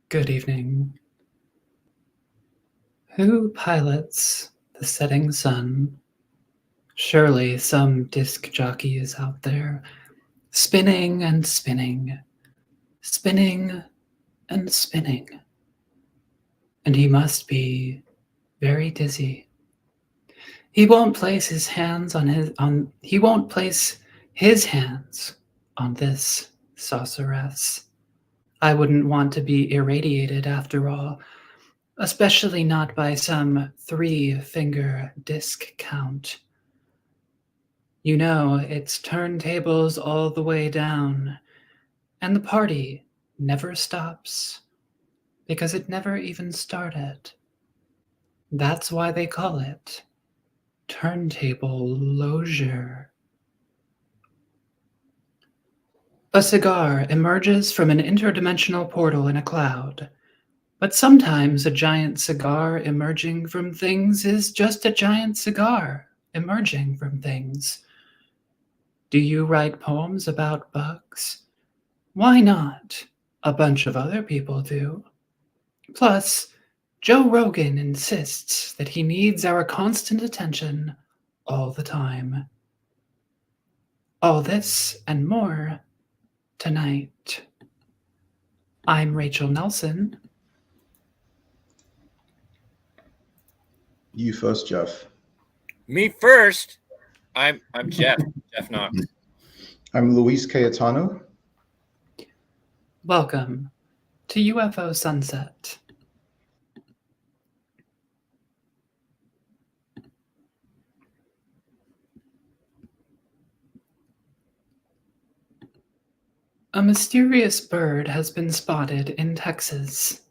Good evening. Who pilots the setting sun? Surely some disc jockey is out there, spinning and spinning, spinning and spinning. And he must be very dizzy. He won't place his hands he won't place his hands on this sauceress. I wouldn't want to be irradiated after all, especially not by some 3-finger disc count. You know, it's turntables all the way down, and the party never stops, because it never even started. That's why they call it turntable losure. A cigar emerges from an interdimensional portal in a cloud. But sometimes a giant cigar emerging from things is just a giant cigar emerging from things. Do you write poems about bugs? Why not? A bunch of other people do. Plus, Joe Rogan insists that he needs our constant attention all the time. All this and more tonight. I'm Rachel Nelson. You first, Jeff. Me first. I'm Jeff Knox. I'm Luis Cayetano. Welcome to Ufo Sunset. A mysterious bird has been spotted in Texas.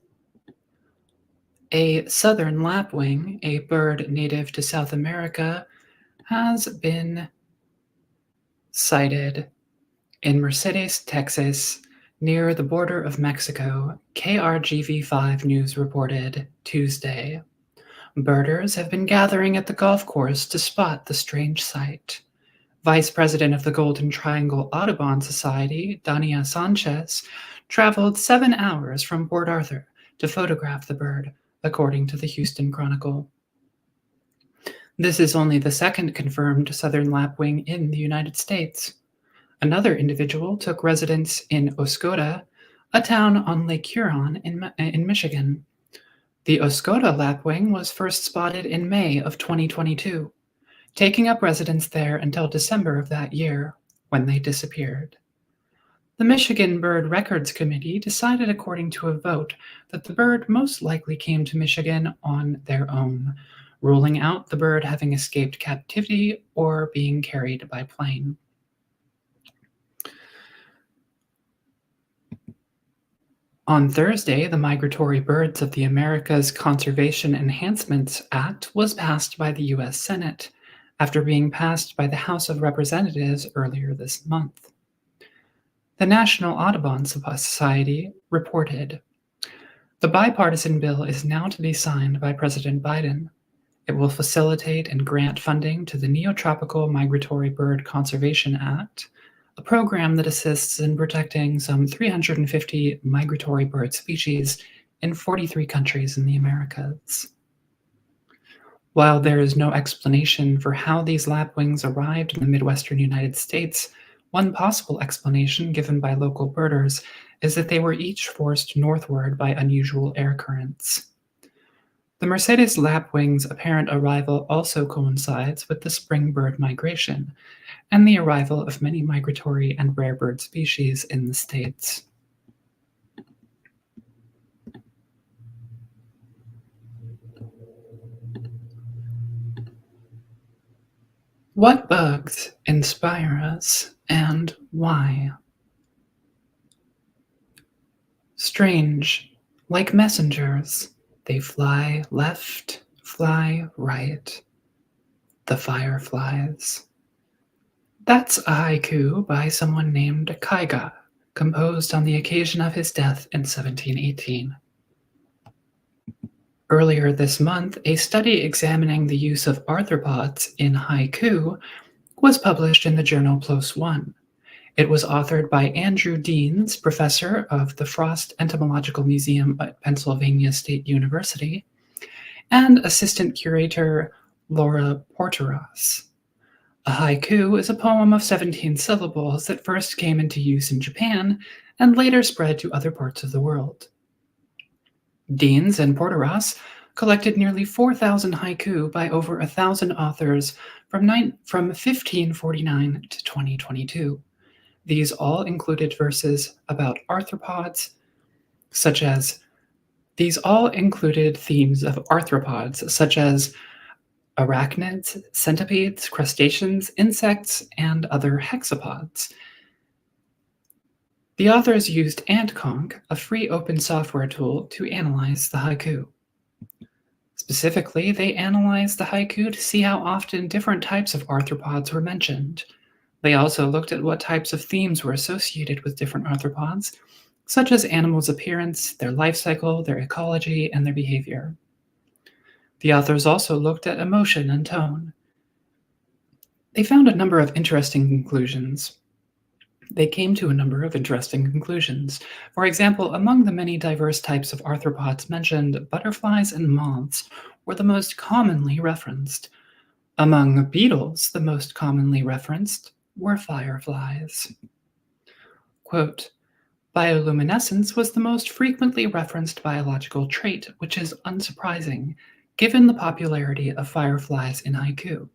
A southern lapwing, a bird native to South America, has been sighted in Mercedes, Texas, near the border of Mexico, KRGV5 News reported Tuesday. Birders have been gathering at the golf course to spot the strange sight. Vice President of the Golden Triangle Audubon Society, Dania Sanchez, traveled 7 hours from Port Arthur to photograph the bird, according to the Houston Chronicle. This is only the second confirmed southern lapwing in the United States. Another individual took residence in Oscoda, a town on Lake Huron in Michigan. The Oscoda lapwing was first spotted in May of 2022, taking up residence there until December of that year, when they disappeared. The Michigan Bird Records Committee decided according to a vote that the bird most likely came to Michigan on their own, ruling out the bird having escaped captivity or being carried by plane. On Thursday, the Migratory Birds of the Americas Conservation Enhancements Act was passed by the U.S. Senate, after being passed by the House of Representatives earlier this month. The National Audubon Society reported, "The bipartisan bill is now to be signed by President Biden. It will facilitate and grant funding to the Neotropical Migratory Bird Conservation Act, a program that assists in protecting some 350 migratory bird species in 43 countries in the Americas." While there is no explanation for how these lapwings arrived in the Midwestern United States, one possible explanation given by local birders is that they were each forced northward by unusual air currents. The Mercedes lapwing's apparent arrival also coincides with the spring bird migration and the arrival of many migratory and rare bird species in the States. What bugs inspire us and why? Strange, like messengers, they fly left, fly right. The fireflies. That's a haiku by someone named Kaiga, composed on the occasion of his death in 1718. Earlier this month, a study examining the use of arthropods in haiku was published in the journal PLOS ONE. It was authored by Andrew Deans, professor of the Frost Entomological Museum at Pennsylvania State University, and assistant curator Laura Porteras. A haiku is a poem of 17 syllables that first came into use in Japan and later spread to other parts of the world. Deans and Porteras collected nearly 4,000 haiku by over 1,000 authors from 1549 to 2022. These all included verses about arthropods, these all included themes of arthropods, such as arachnids, centipedes, crustaceans, insects, and other hexapods. The authors used AntConc, a free open software tool, to analyze the haiku. Specifically, they analyzed the haiku to see how often different types of arthropods were mentioned. They also looked at what types of themes were associated with different arthropods, such as animals' appearance, their life cycle, their ecology, and their behavior. The authors also looked at emotion and tone. They found a number of interesting conclusions. They came to a number of interesting conclusions. For example, among the many diverse types of arthropods mentioned, butterflies and moths were the most commonly referenced. Among beetles, the most commonly referenced were fireflies. Quote, bioluminescence was the most frequently referenced biological trait, which is unsurprising, given the popularity of fireflies in haiku.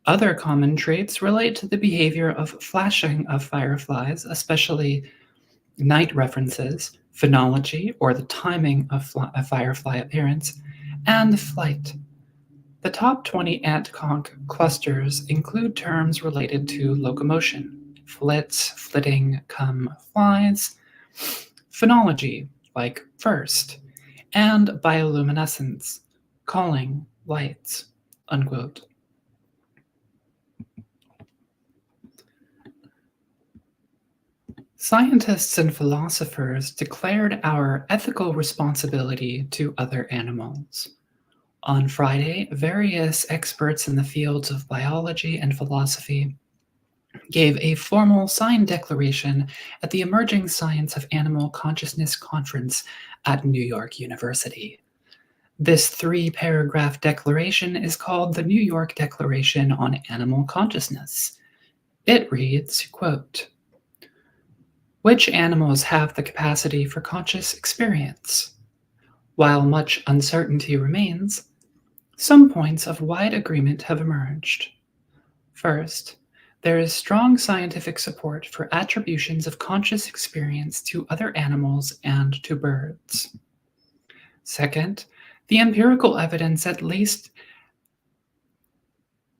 Other common traits relate to the behavior of flashing of fireflies, especially night references, phenology, or the timing of a firefly appearance, and flight. The top 20 AntConc clusters include terms related to locomotion, flits, flitting, come, flies, phenology, like first, and bioluminescence, calling, lights, unquote. Scientists and philosophers declared our ethical responsibility to other animals. On Friday, various experts in the fields of biology and philosophy gave a formal signed declaration at the Emerging Science of Animal Consciousness Conference at New York University. This 3-paragraph declaration is called the New York Declaration on Animal Consciousness. It reads, quote, which animals have the capacity for conscious experience? While much uncertainty remains, some points of wide agreement have emerged. First, there is strong scientific support for attributions of conscious experience to other animals and to birds. Second, the empirical evidence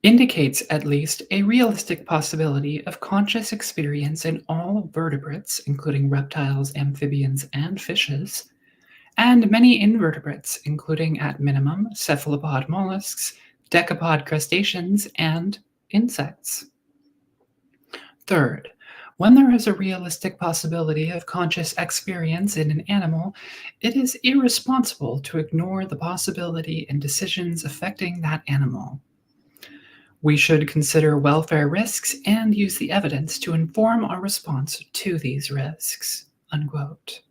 indicates at least a realistic possibility of conscious experience in all vertebrates, including reptiles, amphibians, and fishes, and many invertebrates, including at minimum cephalopod mollusks, decapod crustaceans, and insects. Third, when there is a realistic possibility of conscious experience in an animal, it is irresponsible to ignore the possibility in decisions affecting that animal. We should consider welfare risks and use the evidence to inform our response to these risks, unquote.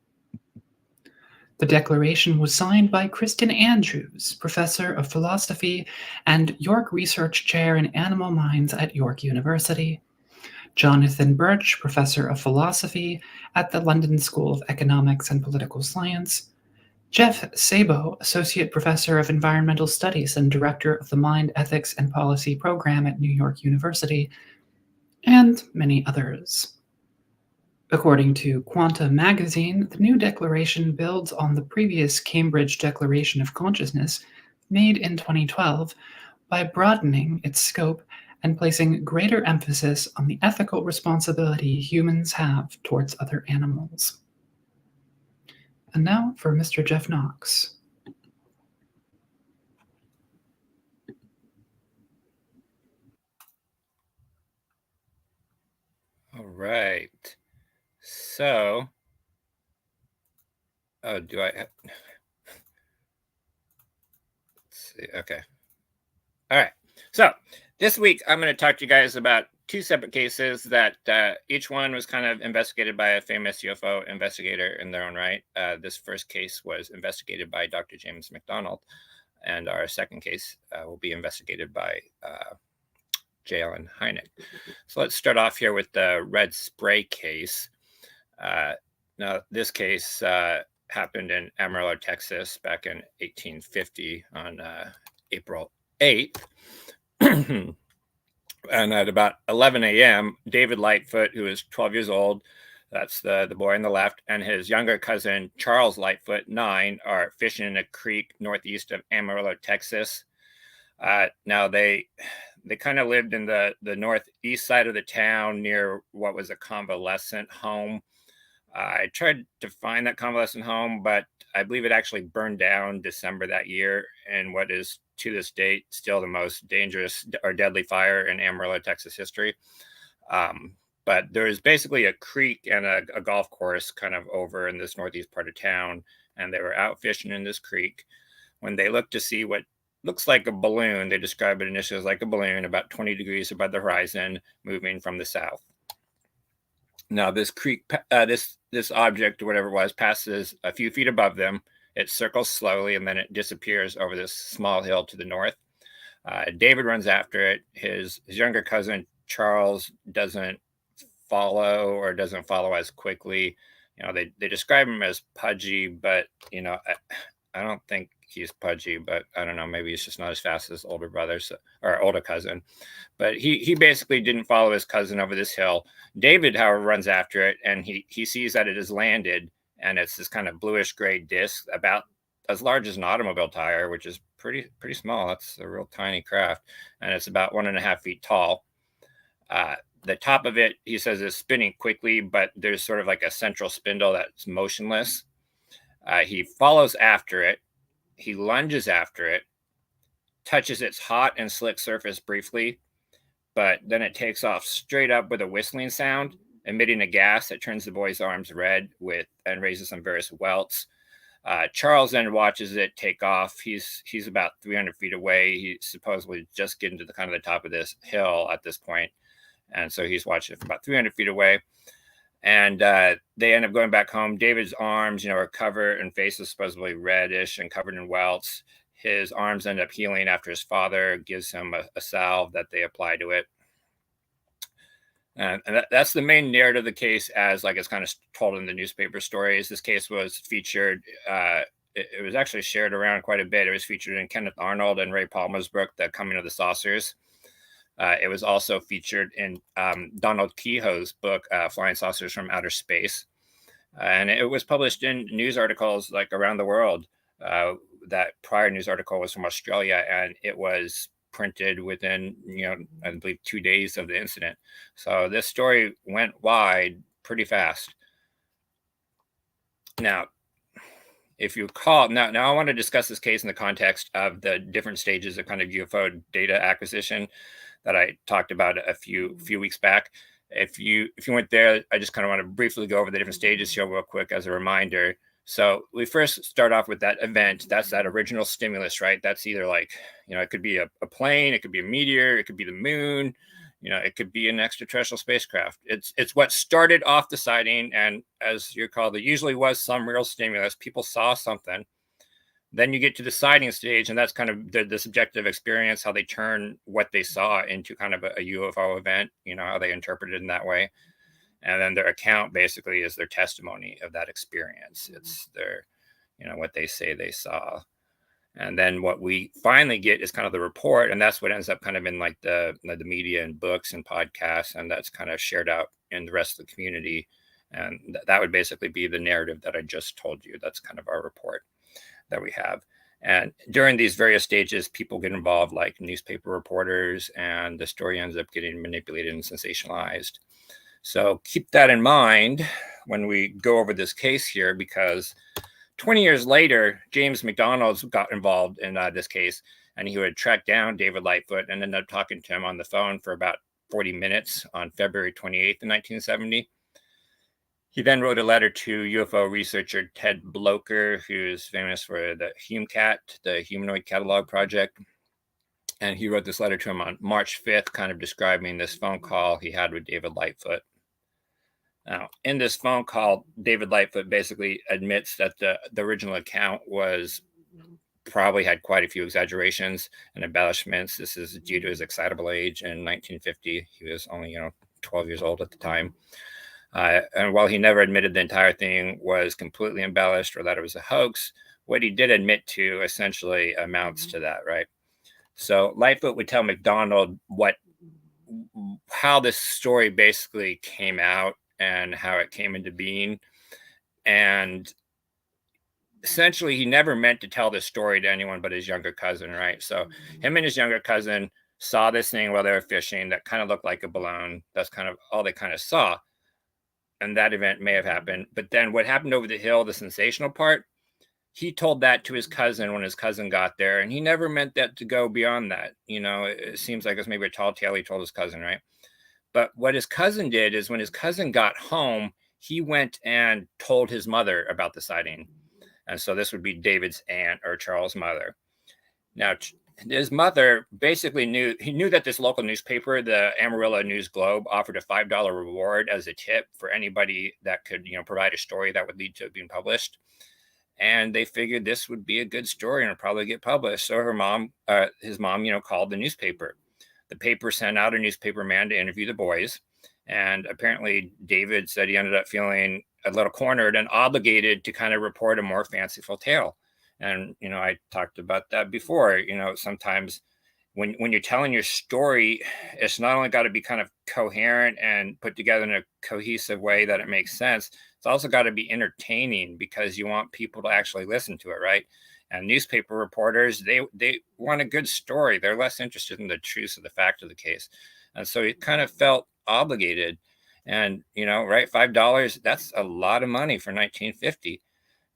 The declaration was signed by Kristen Andrews, professor of philosophy and York Research Chair in Animal Minds at York University, Jonathan Birch, professor of philosophy at the London School of Economics and Political Science, Jeff Sabo, associate professor of environmental studies and director of the Mind, Ethics, and Policy program at New York University, and many others. According to Quanta magazine, the new declaration builds on the previous Cambridge Declaration of Consciousness made in 2012 by broadening its scope and placing greater emphasis on the ethical responsibility humans have towards other animals. And now for Mr. Jeff Knox. All right. So, do I have... Let's see. Okay. All right. So, this week I'm going to talk to you guys about two separate cases that each one was kind of investigated by a famous UFO investigator in their own right. This first case was investigated by Dr. James McDonald, and our second case will be investigated by J. Allen Hynek. So let's start off here with the red spray case. Now, this case happened in Amarillo, Texas, back in 1850 on April 8th. And at about 11 a.m., David Lightfoot, who is 12 years old, that's the boy on the left, and his younger cousin, Charles Lightfoot, 9, are fishing in a creek northeast of Amarillo, Texas. Now, they kind of lived in the northeast side of the town near what was a convalescent home. I tried to find that convalescent home, but I believe it actually burned down December that year in what is to this date still the most dangerous or deadly fire in Amarillo, Texas history. But there is basically a creek and a golf course kind of over in this northeast part of town, and they were out fishing in this creek when they looked to see what looks like a balloon. They describe it initially as like a balloon about 20 degrees above the horizon moving from the south. Now, this creek, this object or whatever it was, passes a few feet above them. It circles slowly, and then it disappears over this small hill to the north. David runs after it. His younger cousin, Charles, doesn't follow as quickly. You know, they describe him as pudgy, but, you know, I don't think he's pudgy, but I don't know, maybe he's just not as fast as older brother or older cousin. But he basically didn't follow his cousin over this hill. David, however, runs after it, and he sees that it has landed, and it's this kind of bluish gray disc about as large as an automobile tire, which is pretty small. That's a real tiny craft, and it's about 1.5 feet tall. The top of it, he says, is spinning quickly, but there's sort of like a central spindle that's motionless. He follows after it. He lunges after it, touches its hot and slick surface briefly, but then it takes off straight up with a whistling sound, emitting a gas that turns the boy's arms red and raises some various welts. Charles then watches it take off. He's about 300 feet away. He's supposedly just getting to the kind of the top of this hill at this point, and so he's watching it from about 300 feet away. And they end up going back home. David's arms, are covered, and face is supposedly reddish and covered in welts. His arms end up healing after his father gives him a salve that they apply to it. And that's the main narrative of the case, as like it's kind of told in the newspaper stories. This case was featured. It was actually shared around quite a bit. It was featured in Kenneth Arnold and Ray Palmer's book, The Coming of the Saucers. It was also featured in Donald Kehoe's book, Flying Saucers from Outer Space. And it was published in news articles like around the world. That prior news article was from Australia, and it was printed within, I believe 2 days of the incident. So this story went wide pretty fast. Now, if you recall, now I want to discuss this case in the context of the different stages of kind of UFO data acquisition that I talked about a few weeks back. If you weren't there, I just kind of want to briefly go over the different stages here real quick as a reminder. So we first start off with that event. That's that original stimulus, right? That's either like, it could be a plane, it could be a meteor, it could be the moon, it could be an extraterrestrial spacecraft. It's what started off the sighting. And as you recall, there usually was some real stimulus. People saw something. Then you get to the sighting stage, and that's kind of the subjective experience, how they turn what they saw into kind of a UFO event, how they interpret it in that way. And then their account basically is their testimony of that experience. It's their, what they say they saw. And then what we finally get is kind of the report, and that's what ends up kind of in like the media and books and podcasts, and that's kind of shared out in the rest of the community. And that would basically be the narrative that I just told you. That's kind of our report that we have. And during these various stages, people get involved, like newspaper reporters, and the story ends up getting manipulated and sensationalized. So keep that in mind when we go over this case here, because 20 years later, James McDonald got involved in this case, and he would track down David Lightfoot and ended up talking to him on the phone for about 40 minutes on February 28th in 1970. He then wrote a letter to UFO researcher Ted Blocher, who's famous for the HumeCat, the Humanoid Catalog Project. And he wrote this letter to him on March 5th, kind of describing this phone call he had with David Lightfoot. Now, in this phone call, David Lightfoot basically admits that the original account was probably had quite a few exaggerations and embellishments. This is due to his excitable age in 1950. He was only, 12 years old at the time. And while he never admitted the entire thing was completely embellished or that it was a hoax, what he did admit to essentially amounts to that, right? So Lightfoot would tell MacDonald how this story basically came out and how it came into being. And essentially, he never meant to tell this story to anyone but his younger cousin, right? So him and his younger cousin saw this thing while they were fishing that kind of looked like a balloon. That's kind of all they kind of saw. And that event may have happened. But then what happened over the hill, the sensational part, he told that to his cousin when his cousin got there. And he never meant that to go beyond that. It seems like it's maybe a tall tale he told his cousin, right? But what his cousin did is when his cousin got home, he went and told his mother about the sighting. And so this would be David's aunt or Charles' mother. Now, his mother basically knew that this local newspaper, the Amarillo News Globe, offered a $5 reward as a tip for anybody that could, provide a story that would lead to it being published. And they figured this would be a good story and it'd probably get published. So his mom, called the newspaper. The paper sent out a newspaper man to interview the boys. And apparently David said he ended up feeling a little cornered and obligated to kind of report a more fanciful tale. And, I talked about that before. Sometimes when you're telling your story, it's not only got to be kind of coherent and put together in a cohesive way that it makes sense. It's also got to be entertaining because you want people to actually listen to it, right? And newspaper reporters, they want a good story. They're less interested in the truth of the fact of the case. And so he kind of felt obligated. And, right, $5, that's a lot of money for 1950.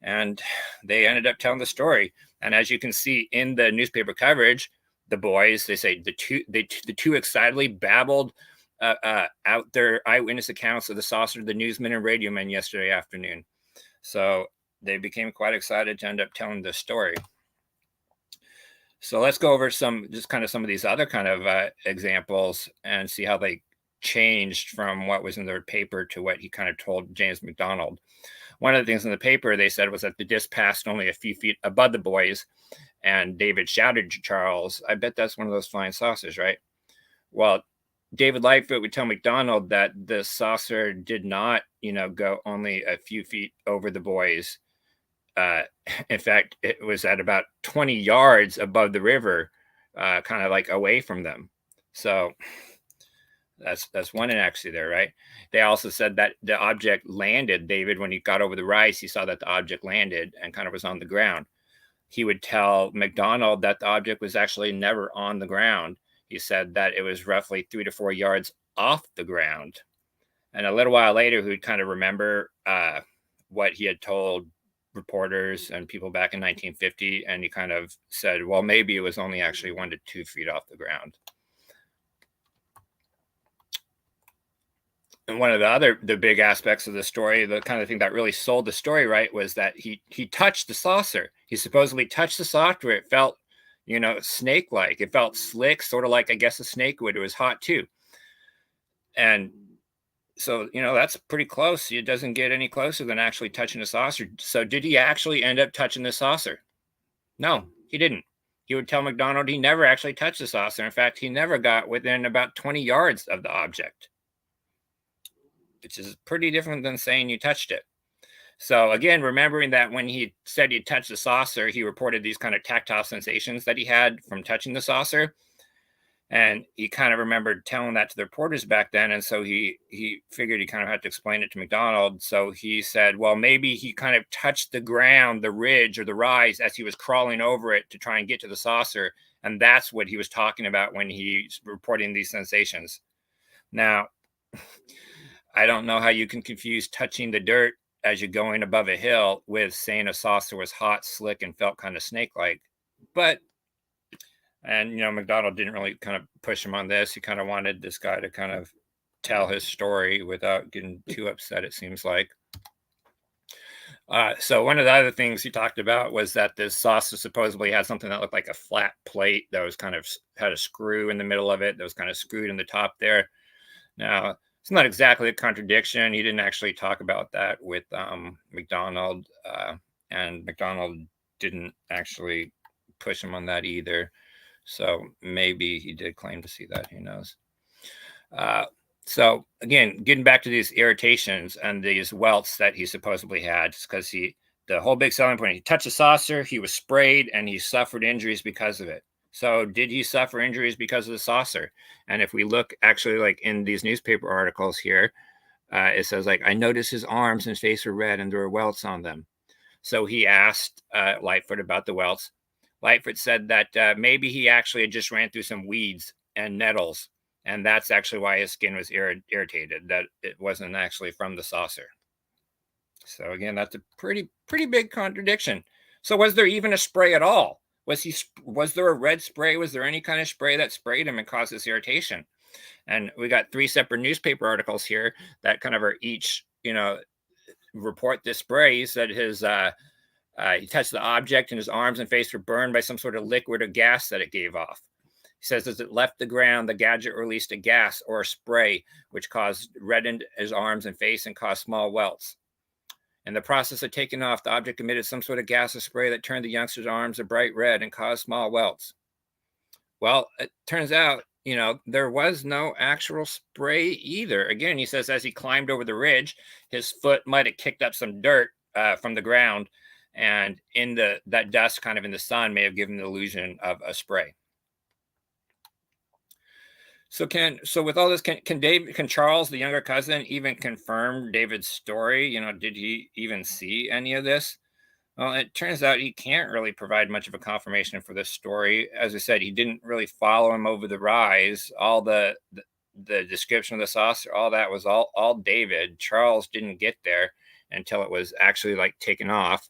And they ended up telling the story. And as you can see in the newspaper coverage, the boys, they say the two excitedly babbled out their eyewitness accounts of the saucer to the newsmen and radio men yesterday afternoon. So they became quite excited to end up telling this story. So let's go over some of these other kind of examples and see how they changed from what was in their paper to what he kind of told James MacDonald. One of the things in the paper they said was that the disc passed only a few feet above the boys, and David shouted to Charles, "I bet that's one of those flying saucers, right?" Well, David Lightfoot would tell MacDonald that the saucer did not, go only a few feet over the boys. In fact, it was at about 20 yards above the river, kind of like away from them. So that's one inaccuracy there, right? They also said that the object landed. David, when he got over the rise, he saw that the object landed and kind of was on the ground. He would tell MacDonald that the object was actually never on the ground. He said that it was roughly 3 to 4 yards off the ground. And a little while later, he would kind of remember what he had told reporters and people back in 1950. And he kind of said, well, maybe it was only actually 1 to 2 feet off the ground. And one of the big aspects of the story, the kind of thing that really sold the story, right, was that he touched the saucer. He supposedly touched the saucer. It felt, snake-like. It felt slick, sort of like, I guess, a snake would. It was hot, too. And so, that's pretty close. It doesn't get any closer than actually touching the saucer. So did he actually end up touching the saucer? No, he didn't. He would tell MacDonald he never actually touched the saucer. In fact, he never got within about 20 yards of the object, which is pretty different than saying you touched it. So again, remembering that when he said he touched the saucer, he reported these kind of tactile sensations that he had from touching the saucer. And he kind of remembered telling that to the reporters back then. And so he figured he kind of had to explain it to MacDonald. So he said, well, maybe he kind of touched the ground, the ridge or the rise as he was crawling over it to try and get to the saucer. And that's what he was talking about when he's reporting these sensations. Now, I don't know how you can confuse touching the dirt as you're going above a hill with saying a saucer was hot, slick, and felt kind of snake-like. But, and, MacDonald didn't really kind of push him on this. He kind of wanted this guy to kind of tell his story without getting too upset, it seems like. So one of the other things he talked about was that this saucer supposedly had something that looked like a flat plate that was kind of had a screw in the middle of it that was kind of screwed in the top there. Now, it's not exactly a contradiction. He didn't actually talk about that with McDonald, and McDonald didn't actually push him on that either. So maybe he did claim to see that. Who knows? So again, getting back to these irritations and these welts that he supposedly had, because the whole big selling point, he touched a saucer, he was sprayed, and he suffered injuries because of it. So did he suffer injuries because of the saucer? And if we look actually like in these newspaper articles here, it says like, I noticed his arms and face were red and there were welts on them. So he asked Lightfoot about the welts. Lightfoot said that maybe he actually had just ran through some weeds and nettles, and that's actually why his skin was irritated, that it wasn't actually from the saucer. So again, that's a pretty big contradiction. So was there even a spray at all? Was there a red spray? Was there any kind of spray that sprayed him and caused this irritation? And we got 3 separate newspaper articles here that kind of are each, report this spray. He said he touched the object and his arms and face were burned by some sort of liquid or gas that it gave off. He says as it left the ground, the gadget released a gas or a spray, which reddened his arms and face and caused small welts. In the process of taking off, the object emitted some sort of gas or spray that turned the youngster's arms a bright red and caused small welts. Well, it turns out, there was no actual spray either. Again, he says as he climbed over the ridge, his foot might have kicked up some dirt from the ground, and that dust kind of in the sun may have given the illusion of a spray. So with all this, can Charles, the younger cousin, even confirm David's story? Did he even see any of this? Well, it turns out he can't really provide much of a confirmation for this story. As I said, he didn't really follow him over the rise. All the description of the saucer, all that was all David. Charles didn't get there until it was actually like taken off.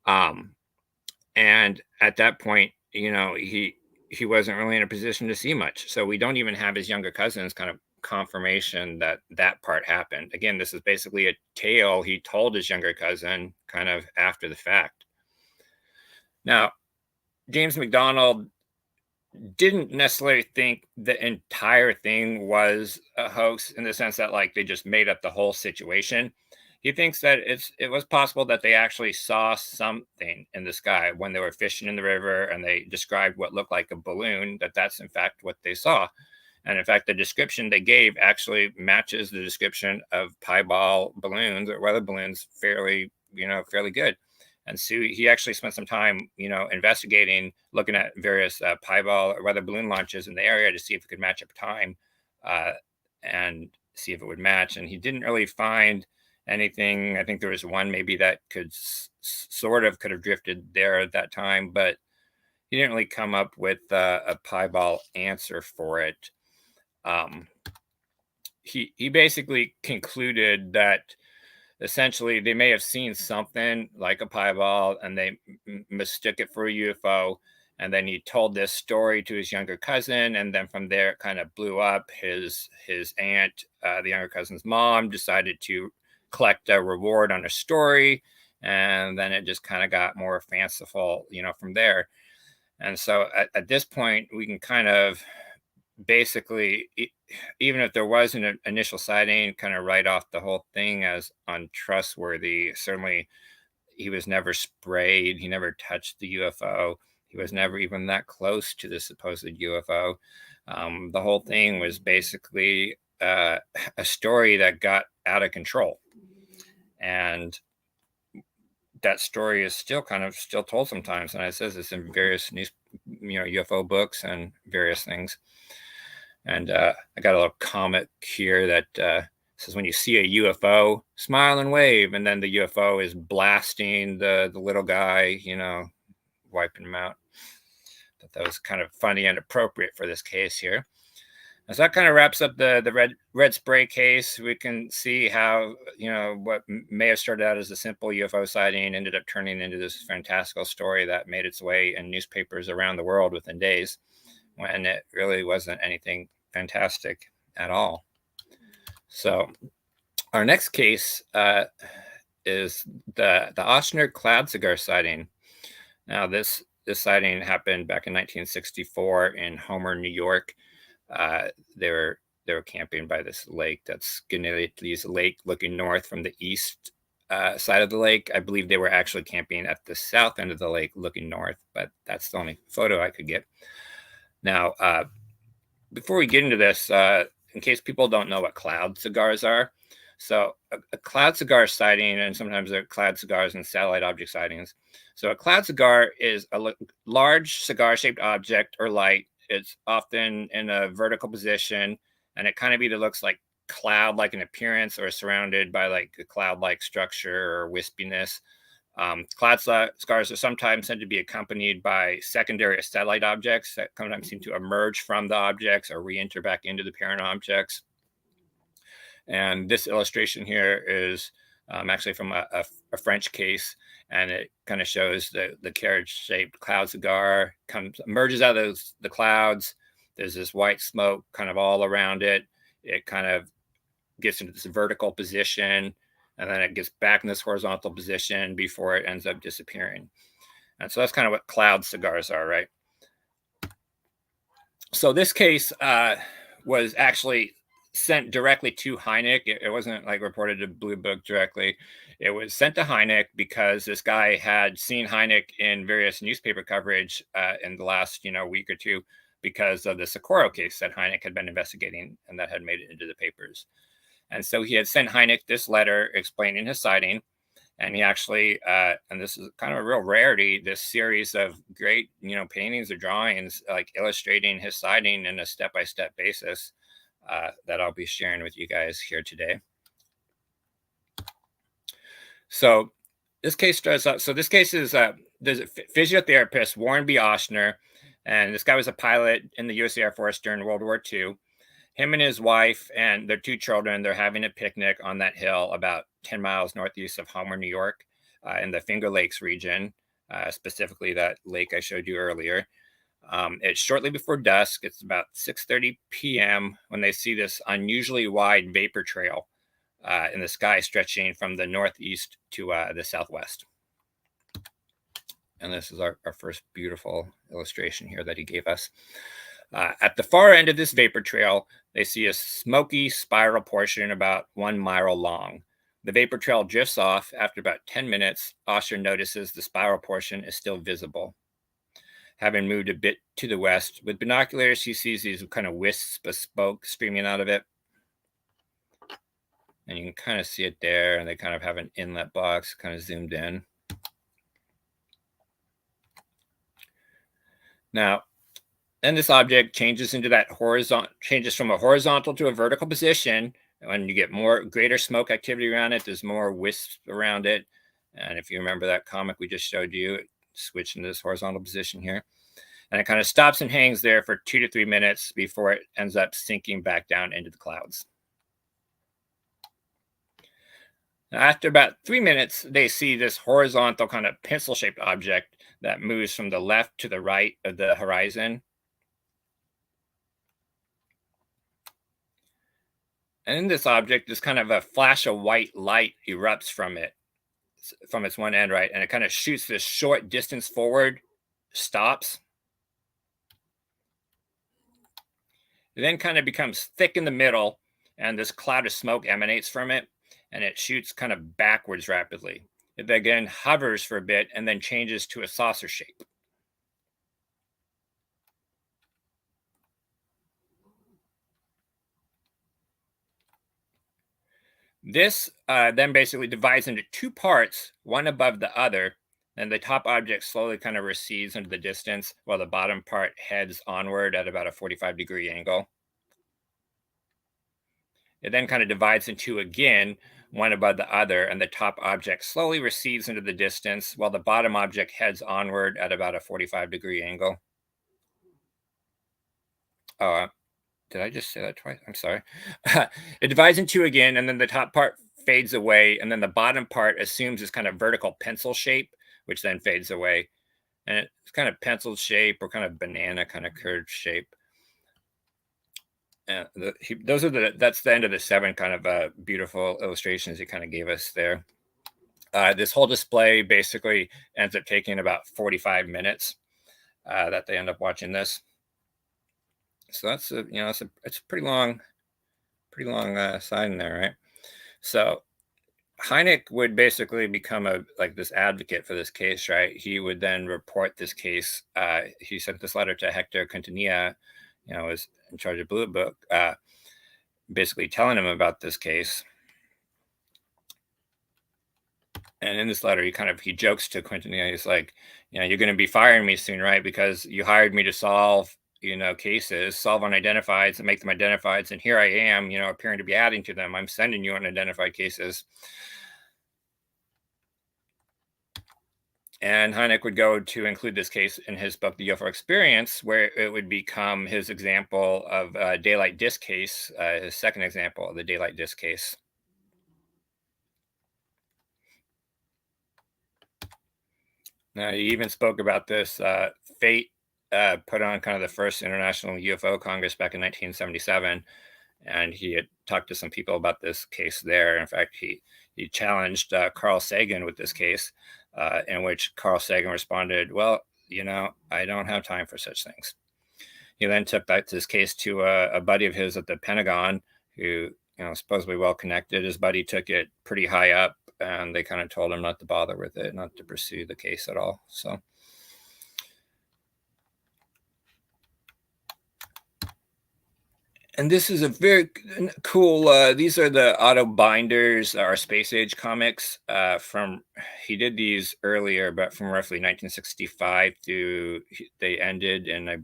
And at that point, he wasn't really in a position to see much. So we don't even have his younger cousin's kind of confirmation that part happened. Again, this is basically a tale he told his younger cousin kind of after the fact. Now, James McDonald didn't necessarily think the entire thing was a hoax in the sense that like they just made up the whole situation. He thinks that it was possible that they actually saw something in the sky when they were fishing in the river and they described what looked like a balloon, that's in fact what they saw. And in fact, the description they gave actually matches the description of piebald balloons or weather balloons fairly good. And so he actually spent some time, investigating, looking at various piebald or weather balloon launches in the area to see if it could match up time and see if it would match. And he didn't really find anything. I think there was one maybe that could have drifted there at that time, but he didn't really come up with a piebald answer for it. He basically concluded that essentially they may have seen something like a piebald and they mistook it for a UFO. And then he told this story to his younger cousin. And then from there, it kind of blew up. His aunt, the younger cousin's mom, decided to collect a reward on a story. And then it just kind of got more fanciful, from there. And so at this point, we can kind of basically, even if there was an initial sighting, kind of write off the whole thing as untrustworthy. Certainly, he was never sprayed. He never touched the UFO. He was never even that close to the supposed UFO. The whole thing was basically a story that got out of control. And that story is still told sometimes. And it says it's in various UFO books and various things. And I got a little comment here that says when you see a UFO, smile and wave. And then the UFO is blasting the little guy, wiping him out. That was kind of funny and appropriate for this case here. And so that kind of wraps up the red spray case. We can see how, what may have started out as a simple UFO sighting ended up turning into this fantastical story that made its way in newspapers around the world within days, when it really wasn't anything fantastic at all. So our next case is the Ochsner cloud cigar sighting. Now, this sighting happened back in 1964 in Homer, New York. They were camping by this lake that's Ganili's Lake, looking north from the east side of the lake. I believe they were actually camping at the south end of the lake, looking north, but that's the only photo I could get. Now, before we get into this, in case people don't know what cloud cigars are, so a cloud cigar sighting, and sometimes they're cloud cigars and satellite object sightings. So a cloud cigar is a large cigar-shaped object or light. It's often in a vertical position, and it kind of either looks like cloud-like in appearance or surrounded by like a cloud-like structure or wispiness. Cloud cigars are sometimes said to be accompanied by secondary satellite objects that sometimes seem to emerge from the objects or re-enter back into the parent objects. And this illustration here is actually from a French case, and it kind of shows the carriage-shaped cloud cigar emerges out of the clouds. There's this white smoke kind of all around it. It kind of gets into this vertical position, and then it gets back in this horizontal position before it ends up disappearing. And so that's kind of what cloud cigars are, right? So this case was actually sent directly to Hynek. It wasn't like reported to Blue Book directly. It was sent to Hynek because this guy had seen Hynek in various newspaper coverage in the last week or two because of the Socorro case that Hynek had been investigating and that had made it into the papers. And so he had sent Hynek this letter explaining his sighting. And he actually, and this is kind of a real rarity, this series of great, paintings or drawings, like illustrating his sighting in a step-by-step basis that I'll be sharing with you guys here today. So this case starts out. So this case is there's a physiotherapist, Warren B. Ochsner, and this guy was a pilot in the U.S. Air Force during World War II. Him and his wife and their 2 children, they're having a picnic on that hill about 10 miles northeast of Homer, New York, in the Finger Lakes region, specifically that lake I showed you earlier. It's shortly before dusk. It's about 6:30 p.m. when they see this unusually wide vapor trail in the sky stretching from the northeast to the southwest. And this is our first beautiful illustration here that he gave us. At the far end of this vapor trail, they see a smoky spiral portion about 1 mile long. The vapor trail drifts off. After about 10 minutes, Ochsner notices the spiral portion is still visible. Having moved a bit to the west, with binoculars, he sees these kind of wisps of smoke streaming out of it. And you can kind of see it there, and they kind of have an inlet box kind of zoomed in. Now, then this object changes into that changes from a horizontal to a vertical position. When you get greater smoke activity around it, there's more wisps around it. And if you remember that comic we just showed you, it switched into this horizontal position here. And it kind of stops and hangs there for 2 to 3 minutes before it ends up sinking back down into the clouds. Now, after about 3 minutes, they see this horizontal kind of pencil-shaped object that moves from the left to the right of the horizon. And in this object, this kind of a flash of white light erupts from its one end, right? And it kind of shoots this short distance forward, stops. It then kind of becomes thick in the middle, and this cloud of smoke emanates from it, and it shoots kind of backwards rapidly. It again hovers for a bit and then changes to a saucer shape. This then basically divides into 2 parts, one above the other, and the top object slowly kind of recedes into the distance while the bottom part heads onward at about a 45-degree angle. It then kind of divides in 2 again, one above the other, and the top object slowly recedes into the distance while the bottom object heads onward at about a 45-degree angle. Did I just say that twice? I'm sorry. It divides in 2 again, and then the top part fades away, and then the bottom part assumes this kind of vertical pencil shape, which then fades away. And it's kind of pencil shape or kind of banana kind of curved shape. And that's the end of the 7 kind of beautiful illustrations he kind of gave us there. This whole display basically ends up taking about 45 minutes that they end up watching this. So that's it's a pretty long sign there, right? So Hynek would basically become this advocate for this case, right? He would then report this case. He sent this letter to Hector Quintanilla, was in charge of Blue Book, basically telling him about this case. And in this letter, he jokes to Quintanilla. He's like, you're going to be firing me soon, right? Because you hired me to solve, cases, solve unidentifieds and make them identifieds. And here I am, appearing to be adding to them. I'm sending you unidentified cases. And Hynek would go to include this case in his book, The UFO Experience, where it would become his example of daylight disk case, his second example of the daylight disk case. Now, he even spoke about this. Fate put on kind of the first International UFO Congress back in 1977, and he had talked to some people about this case there. In fact, he challenged Carl Sagan with this case, in which Carl Sagan responded, well, I don't have time for such things. He then took this case to a buddy of his at the Pentagon who, supposedly well-connected. His buddy took it pretty high up, and they kind of told him not to bother with it, not to pursue the case at all. So, and this is a very cool, these are the auto binders, our space age comics he did these earlier, but from roughly 1965 to they ended in, I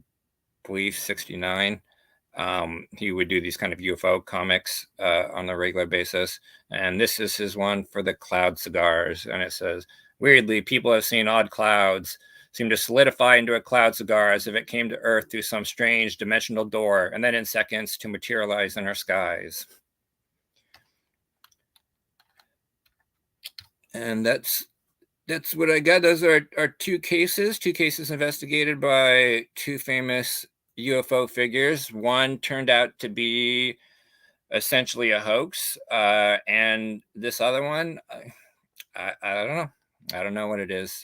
believe, 69. He would do these kind of UFO comics on a regular basis. And this is his one for the cloud cigars. And it says, weirdly, people have seen odd clouds seem to solidify into a cloud cigar as if it came to Earth through some strange dimensional door, and then in seconds to materialize in our skies. And that's what I got. Those are two cases investigated by two famous UFO figures. One turned out to be essentially a hoax, and this other one, I don't know. I don't know what it is.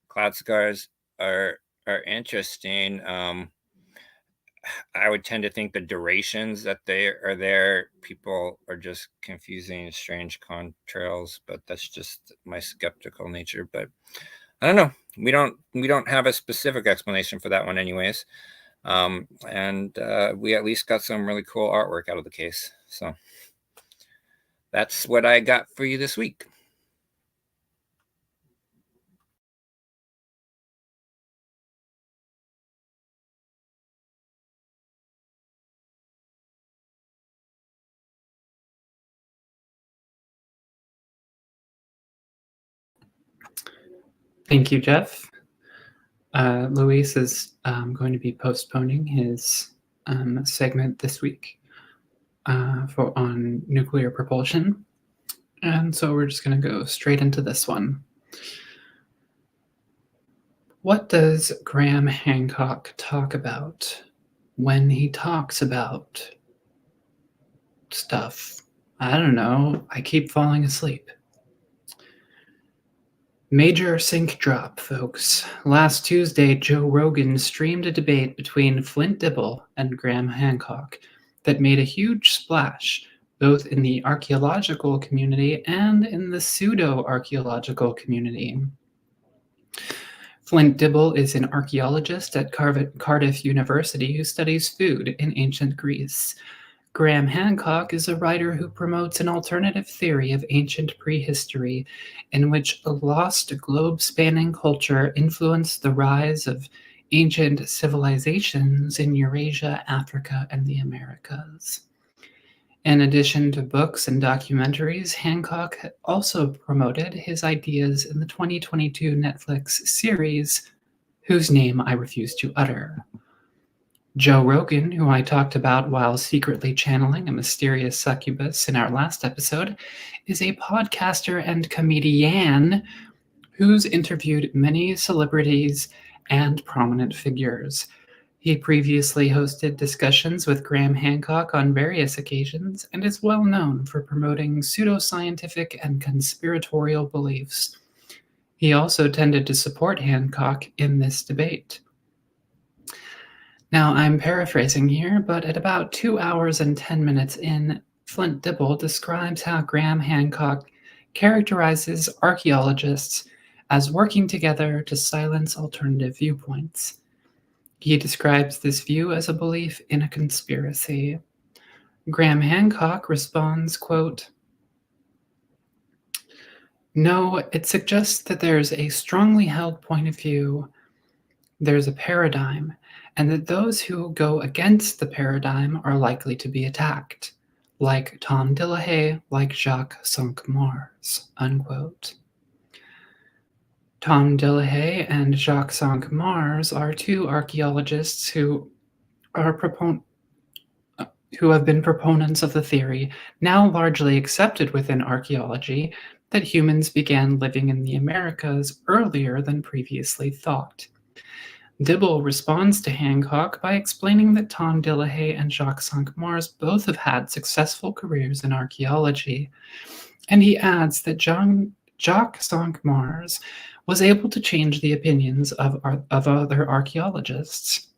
Cloud cigars are interesting. I would tend to think the durations that they are there, people are just confusing strange contrails, but that's just my skeptical nature. But I don't know. We don't have a specific explanation for that one, anyways. And we at least got some really cool artwork out of the case. So that's what I got for you this week. Thank you, Jeff. Luis is going to be postponing his segment this week on nuclear propulsion. And so we're just going to go straight into this one. What does Graham Hancock talk about when he talks about stuff? I don't know. I keep falling asleep. Major sync drop, folks. Last Tuesday, Joe Rogan streamed a debate between Flint Dibble and Graham Hancock that made a huge splash, both in the archaeological community and in the pseudo-archaeological community. Flint Dibble is an archaeologist at Cardiff University who studies food in ancient Greece. Graham Hancock is a writer who promotes an alternative theory of ancient prehistory in which a lost globe-spanning culture influenced the rise of ancient civilizations in Eurasia, Africa, and the Americas. In addition to books and documentaries, Hancock also promoted his ideas in the 2022 Netflix series, whose name I refuse to utter. Joe Rogan, who I talked about while secretly channeling a mysterious succubus in our last episode, is a podcaster and comedian who's interviewed many celebrities and prominent figures. He previously hosted discussions with Graham Hancock on various occasions and is well known for promoting pseudoscientific and conspiratorial beliefs. He also tended to support Hancock in this debate. Now, I'm paraphrasing here, but at about 2 hours and 10 minutes in, Flint Dibble describes how Graham Hancock characterizes archaeologists as working together to silence alternative viewpoints. He describes this view as a belief in a conspiracy. Graham Hancock responds, quote, "No, it suggests that there's a strongly held point of view, there's a paradigm, and that those who go against the paradigm are likely to be attacked, like Tom Dillehay, like Jacques Cinq-Mars," unquote. Tom Dillehay and Jacques Cinq-Mars are two archaeologists who have been proponents of the theory, now largely accepted within archaeology, that humans began living in the Americas earlier than previously thought. Dibble responds to Hancock by explaining that Tom Dillehay and Jacques Cinq-Mars both have had successful careers in archaeology, and he adds that Jacques Cinq-Mars was able to change the opinions of other archaeologists.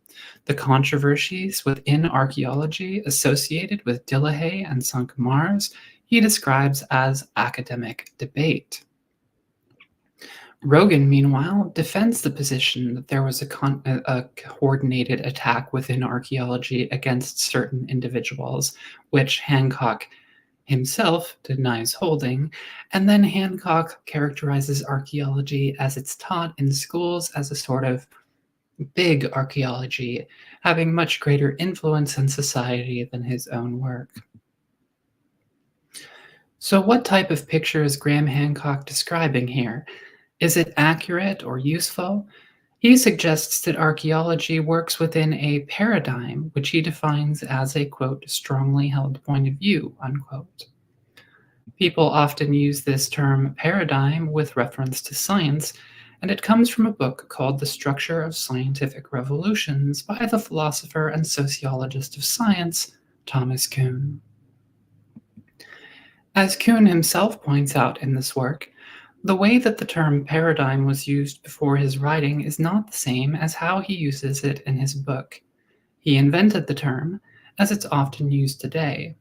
The controversies within archaeology associated with Dillehay and Cinq-Mars he describes as academic debate. Rogan, meanwhile, defends the position that there was a coordinated attack within archaeology against certain individuals, which Hancock himself denies holding, and then Hancock characterizes archaeology as it's taught in schools as a sort of big archaeology, having much greater influence in society than his own work. So what type of picture is Graham Hancock describing here? Is it accurate or useful? He suggests that archaeology works within a paradigm, which he defines as a, quote, strongly held point of view, unquote. People often use this term paradigm with reference to science, and it comes from a book called The Structure of Scientific Revolutions by the philosopher and sociologist of science, Thomas Kuhn. As Kuhn himself points out in this work, the way that the term paradigm was used before his writing is not the same as how he uses it in his book. He invented the term, as it's often used today.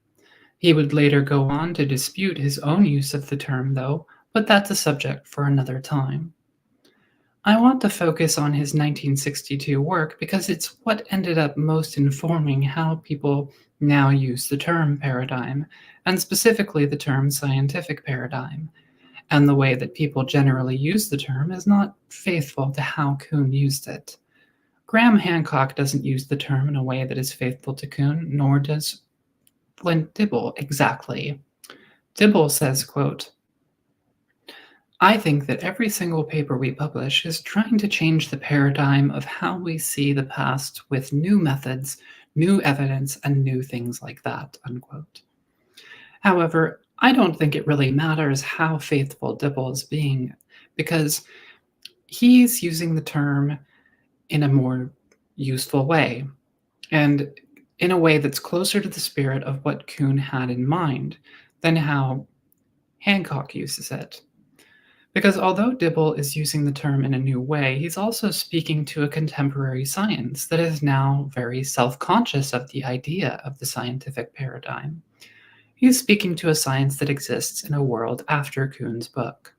He would later go on to dispute his own use of the term, though, but that's a subject for another time. I want to focus on his 1962 work because it's what ended up most informing how people now use the term paradigm, and specifically the term scientific paradigm. And the way that people generally use the term is not faithful to how Kuhn used it. Graham Hancock doesn't use the term in a way that is faithful to Kuhn, nor does Flint Dibble exactly. Dibble says, quote, "I think that every single paper we publish is trying to change the paradigm of how we see the past with new methods, new evidence, and new things like that," unquote. However, I don't think it really matters how faithful Dibble is being, because he's using the term in a more useful way, and in a way that's closer to the spirit of what Kuhn had in mind than how Hancock uses it. Because although Dibble is using the term in a new way, he's also speaking to a contemporary science that is now very self-conscious of the idea of the scientific paradigm. He's speaking to a science that exists in a world after Kuhn's book.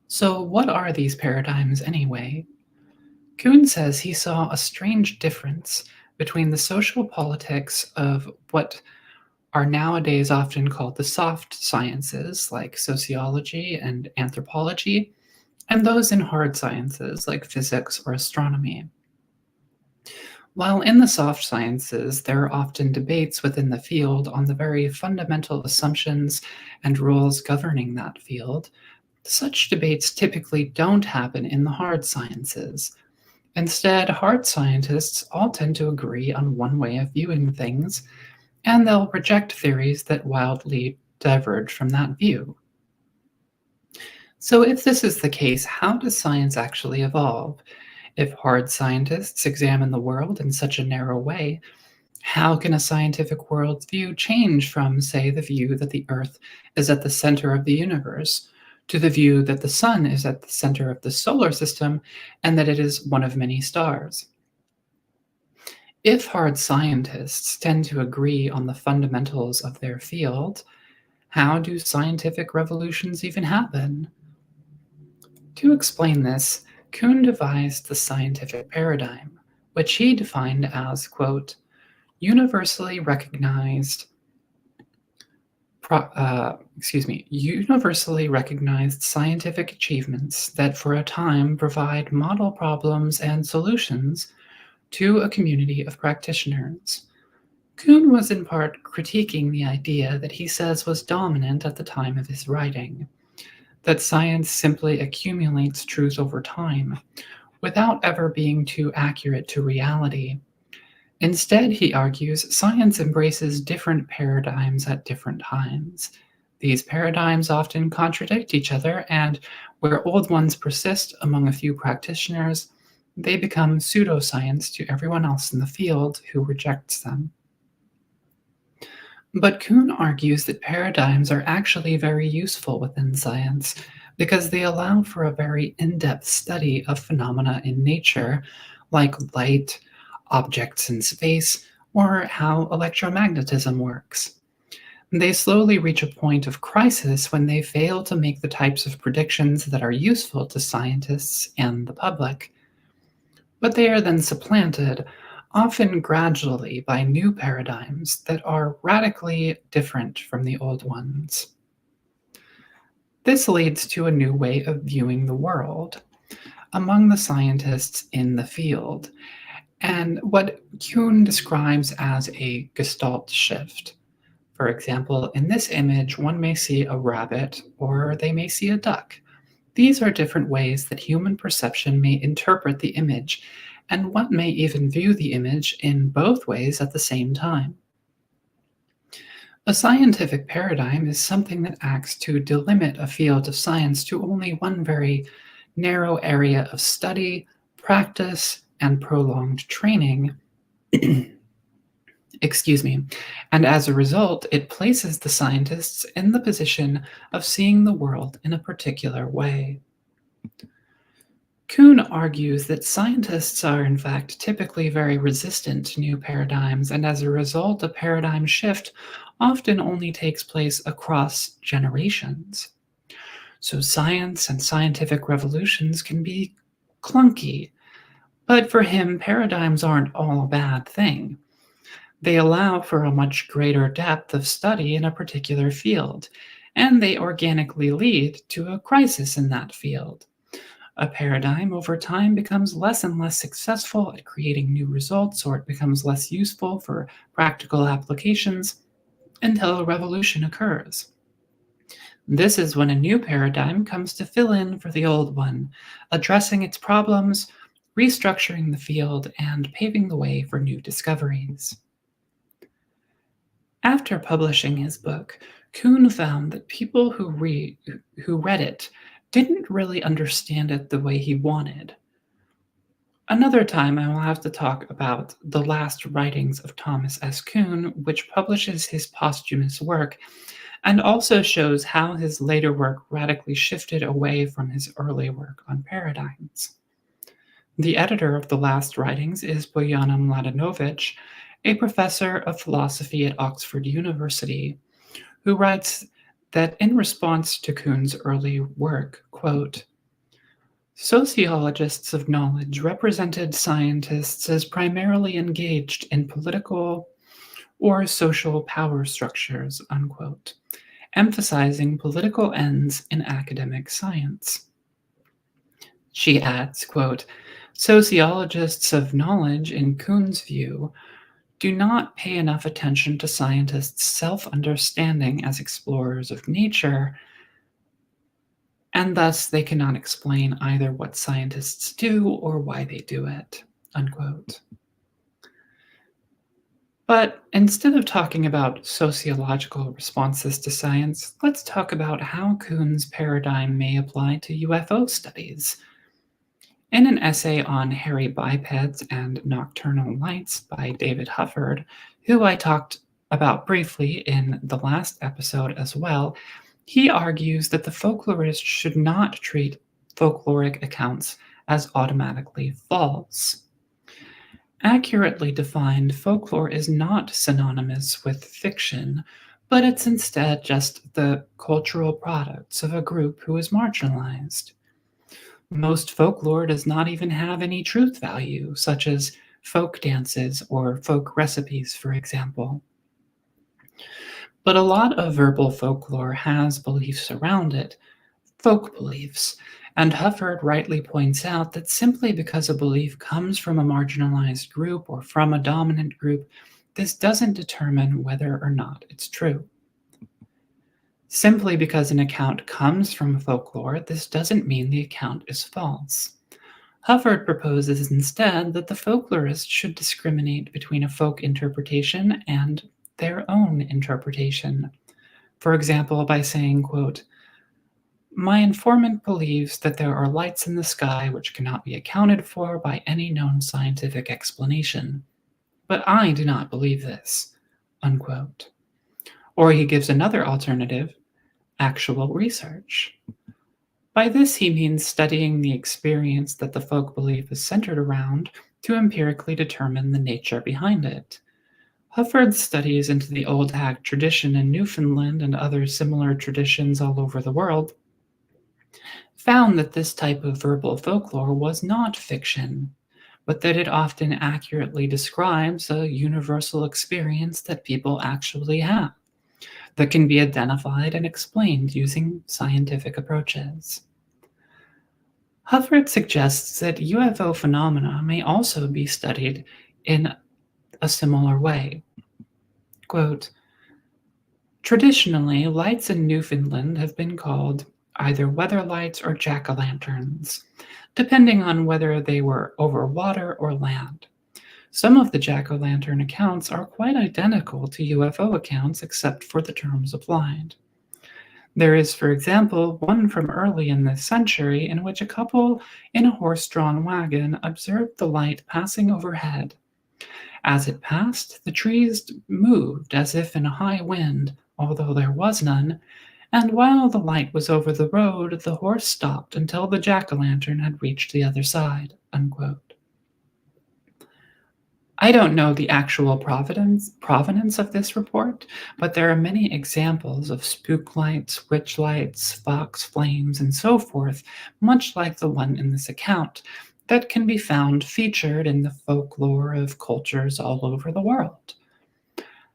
So what are these paradigms anyway? Kuhn says he saw a strange difference between the social politics of what are nowadays often called the soft sciences, like sociology and anthropology, and those in hard sciences, like physics or astronomy. While in the soft sciences, there are often debates within the field on the very fundamental assumptions and rules governing that field, such debates typically don't happen in the hard sciences. Instead, hard scientists all tend to agree on one way of viewing things, and they'll reject theories that wildly diverge from that view. So if this is the case, how does science actually evolve? If hard scientists examine the world in such a narrow way, how can a scientific worldview change from, say, the view that the Earth is at the center of the universe to the view that the Sun is at the center of the solar system and that it is one of many stars? If hard scientists tend to agree on the fundamentals of their field, how do scientific revolutions even happen? To explain this, Kuhn devised the scientific paradigm, which he defined as, quote, universally recognized scientific achievements that for a time provide model problems and solutions to a community of practitioners. Kuhn was in part critiquing the idea that he says was dominant at the time of his writing, that science simply accumulates truth over time, without ever being too accurate to reality. Instead, he argues, science embraces different paradigms at different times. These paradigms often contradict each other, and where old ones persist among a few practitioners, they become pseudoscience to everyone else in the field who rejects them. But Kuhn argues that paradigms are actually very useful within science because they allow for a very in-depth study of phenomena in nature, like light, objects in space, or how electromagnetism works. They slowly reach a point of crisis when they fail to make the types of predictions that are useful to scientists and the public. But they are then supplanted, often gradually, by new paradigms that are radically different from the old ones. This leads to a new way of viewing the world among the scientists in the field, and what Kuhn describes as a gestalt shift. For example, in this image, one may see a rabbit or they may see a duck. These are different ways that human perception may interpret the image, and one may even view the image in both ways at the same time. A scientific paradigm is something that acts to delimit a field of science to only one very narrow area of study, practice, and prolonged training. And as a result, it places the scientists in the position of seeing the world in a particular way. Kuhn argues that scientists are in fact typically very resistant to new paradigms, and as a result, a paradigm shift often only takes place across generations. So science and scientific revolutions can be clunky, but for him, paradigms aren't all a bad thing. They allow for a much greater depth of study in a particular field, and they organically lead to a crisis in that field. A paradigm over time becomes less and less successful at creating new results, or it becomes less useful for practical applications until a revolution occurs. This is when a new paradigm comes to fill in for the old one, addressing its problems, restructuring the field, and paving the way for new discoveries. After publishing his book, Kuhn found that people who read it didn't really understand it the way he wanted. Another time, I will have to talk about the last writings of Thomas S. Kuhn, which publishes his posthumous work and also shows how his later work radically shifted away from his early work on paradigms. The editor of the last writings is Bojana Mladenovic, a professor of philosophy at Oxford University, who writes that in response to Kuhn's early work, quote, sociologists of knowledge represented scientists as primarily engaged in political or social power structures, unquote, emphasizing political ends in academic science. She adds, quote, sociologists of knowledge, in Kuhn's view, do not pay enough attention to scientists' self-understanding as explorers of nature, and thus they cannot explain either what scientists do or why they do it, unquote. But instead of talking about sociological responses to science, let's talk about how Kuhn's paradigm may apply to UFO studies. In an essay on hairy bipeds and nocturnal lights by David Hufford, who I talked about briefly in the last episode as well, he argues that the folklorist should not treat folkloric accounts as automatically false. Accurately defined, folklore is not synonymous with fiction, but it's instead just the cultural products of a group who is marginalized. Most folklore does not even have any truth value, such as folk dances or folk recipes, for example. But a lot of verbal folklore has beliefs around it, folk beliefs, and Hufford rightly points out that simply because a belief comes from a marginalized group or from a dominant group, this doesn't determine whether or not it's true. Simply because an account comes from folklore, this doesn't mean the account is false. Hufford proposes instead that the folklorist should discriminate between a folk interpretation and their own interpretation. For example, by saying, quote, "My informant believes that there are lights in the sky which cannot be accounted for by any known scientific explanation, but I do not believe this," unquote. Or he gives another alternative, actual research. By this, he means studying the experience that the folk belief is centered around to empirically determine the nature behind it. Hufford's studies into the old hag tradition in Newfoundland and other similar traditions all over the world found that this type of verbal folklore was not fiction, but that it often accurately describes a universal experience that people actually have, that can be identified and explained using scientific approaches. Hufford suggests that UFO phenomena may also be studied in a similar way. Quote, "Traditionally, lights in Newfoundland have been called either weather lights or jack-o'-lanterns, depending on whether they were over water or land. Some of the jack-o'-lantern accounts are quite identical to UFO accounts except for the terms applied. There is, for example, one from early in this century in which a couple in a horse-drawn wagon observed the light passing overhead. As it passed, the trees moved as if in a high wind, although there was none, and while the light was over the road, the horse stopped until the jack-o'-lantern had reached the other side," unquote. I don't know the actual provenance of this report, but there are many examples of spook lights, witch lights, fox flames, and so forth, much like the one in this account, that can be found featured in the folklore of cultures all over the world.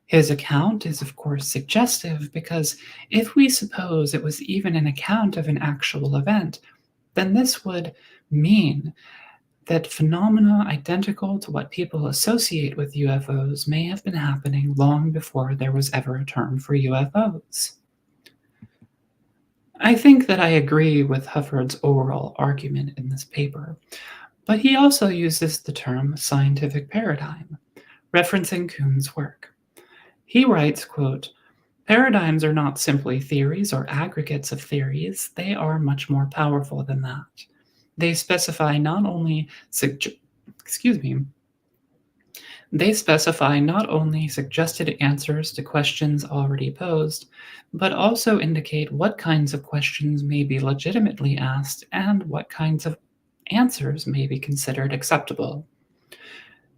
His account is, of course, suggestive because if we suppose it was even an account of an actual event, then this would mean that phenomena identical to what people associate with UFOs may have been happening long before there was ever a term for UFOs. I think that I agree with Hufford's overall argument in this paper, but he also uses the term scientific paradigm, referencing Kuhn's work. He writes, quote, "Paradigms are not simply theories or aggregates of theories, they are much more powerful than that. They specify not only suggested answers to questions already posed, but also indicate what kinds of questions may be legitimately asked and what kinds of answers may be considered acceptable.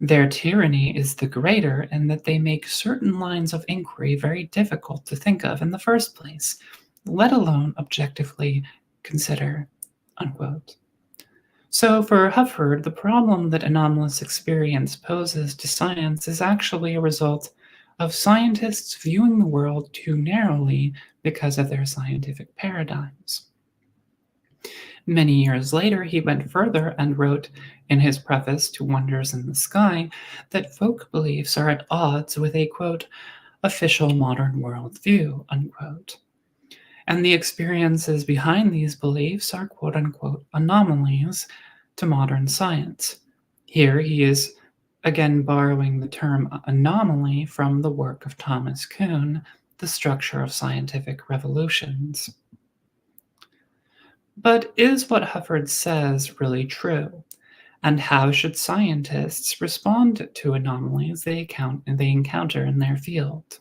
Their tyranny is the greater in that they make certain lines of inquiry very difficult to think of in the first place, let alone objectively consider," unquote. So for Hufford, the problem that anomalous experience poses to science is actually a result of scientists viewing the world too narrowly because of their scientific paradigms. Many years later, he went further and wrote in his preface to Wonders in the Sky that folk beliefs are at odds with a, quote, "official modern worldview," unquote. And the experiences behind these beliefs are, quote unquote, anomalies to modern science. Here he is again borrowing the term anomaly from the work of Thomas Kuhn, The Structure of Scientific Revolutions. But is what Hufford says really true? And how should scientists respond to anomalies they encounter in their field?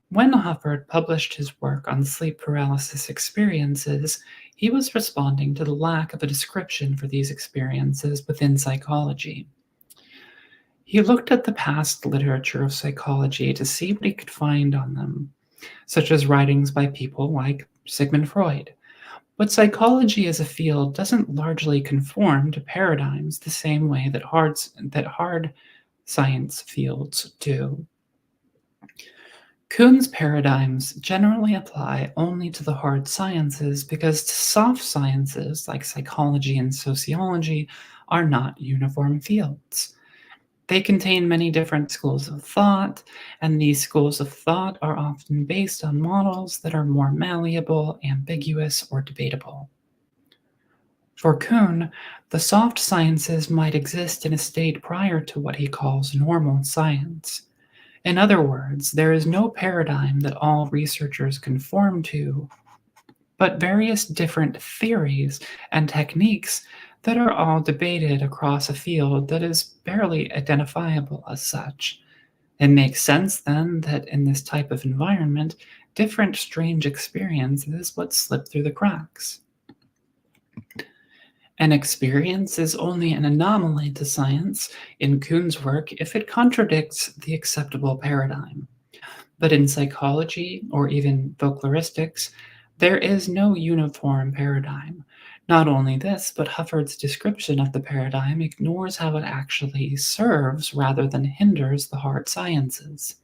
When Hubbard published his work on sleep paralysis experiences, he was responding to the lack of a description for these experiences within psychology. He looked at the past literature of psychology to see what he could find on them, such as writings by people like Sigmund Freud. But psychology as a field doesn't largely conform to paradigms the same way that hard science fields do. Kuhn's paradigms generally apply only to the hard sciences because soft sciences like psychology and sociology are not uniform fields. They contain many different schools of thought, and these schools of thought are often based on models that are more malleable, ambiguous, or debatable. For Kuhn, the soft sciences might exist in a state prior to what he calls normal science. In other words, there is no paradigm that all researchers conform to, but various different theories and techniques that are all debated across a field that is barely identifiable as such. It makes sense then that in this type of environment, different strange experiences would slip through the cracks. An experience is only an anomaly to science in Kuhn's work if it contradicts the acceptable paradigm. But in psychology, or even folkloristics, there is no uniform paradigm. Not only this, but Hubbard's description of the paradigm ignores how it actually serves rather than hinders the hard sciences.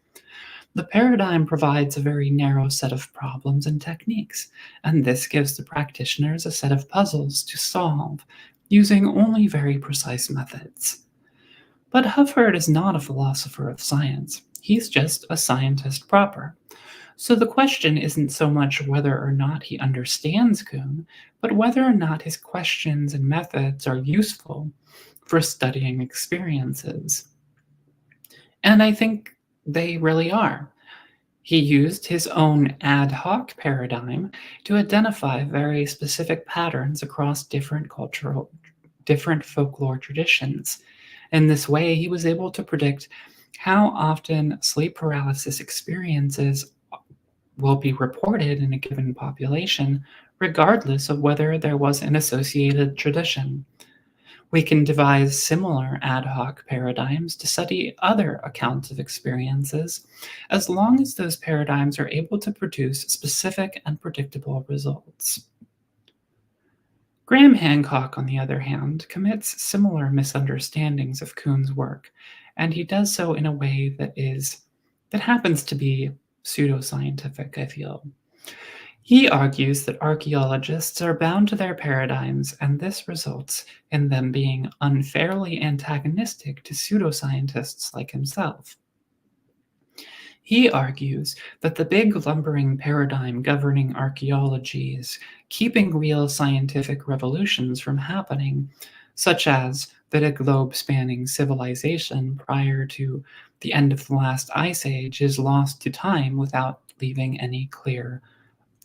The paradigm provides a very narrow set of problems and techniques, and this gives the practitioners a set of puzzles to solve using only very precise methods. But Hubbard is not a philosopher of science. He's just a scientist proper. So the question isn't so much whether or not he understands Kuhn, but whether or not his questions and methods are useful for studying experiences. And I think they really are. He used his own ad hoc paradigm to identify very specific patterns across different folklore traditions. In this way, he was able to predict how often sleep paralysis experiences will be reported in a given population, regardless of whether there was an associated tradition. We can devise similar ad hoc paradigms to study other accounts of experiences, as long as those paradigms are able to produce specific and predictable results. Graham Hancock, on the other hand, commits similar misunderstandings of Kuhn's work, and he does so in a way that happens to be pseudoscientific, I feel. He argues that archaeologists are bound to their paradigms, and this results in them being unfairly antagonistic to pseudoscientists like himself. He argues that the big lumbering paradigm governing archaeology is keeping real scientific revolutions from happening, such as that a globe-spanning civilization prior to the end of the last ice age is lost to time without leaving any clear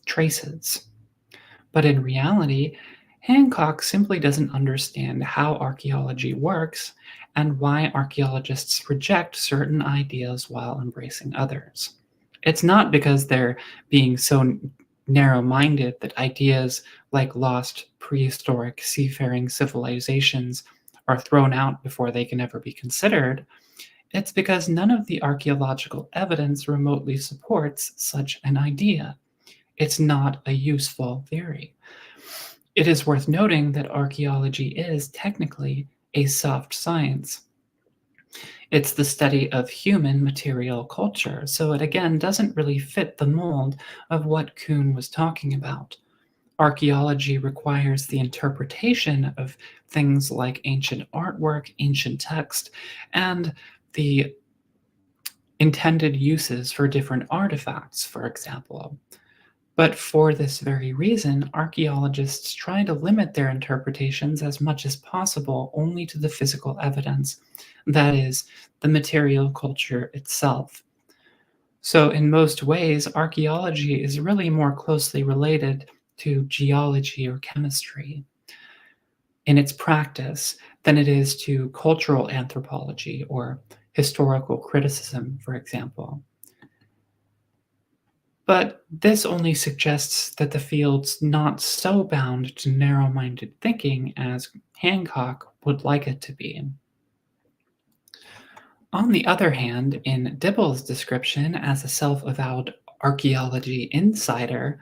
traces. But in reality, Hancock simply doesn't understand how archaeology works and why archaeologists reject certain ideas while embracing others. It's not because they're being so narrow-minded that ideas like lost prehistoric seafaring civilizations are thrown out before they can ever be considered. It's because none of the archaeological evidence remotely supports such an idea. It's not a useful theory. It is worth noting that archaeology is technically a soft science. It's the study of human material culture, so it again doesn't really fit the mold of what Kuhn was talking about. Archaeology requires the interpretation of things like ancient artwork, ancient text, and the intended uses for different artifacts, for example. But for this very reason, archaeologists try to limit their interpretations as much as possible only to the physical evidence, that is, the material culture itself. So in most ways, archaeology is really more closely related to geology or chemistry. in its practice than it is to cultural anthropology or historical criticism, for example. But this only suggests that the field's not so bound to narrow-minded thinking as Hancock would like it to be. On the other hand, in Dibble's description as a self-avowed archaeology insider,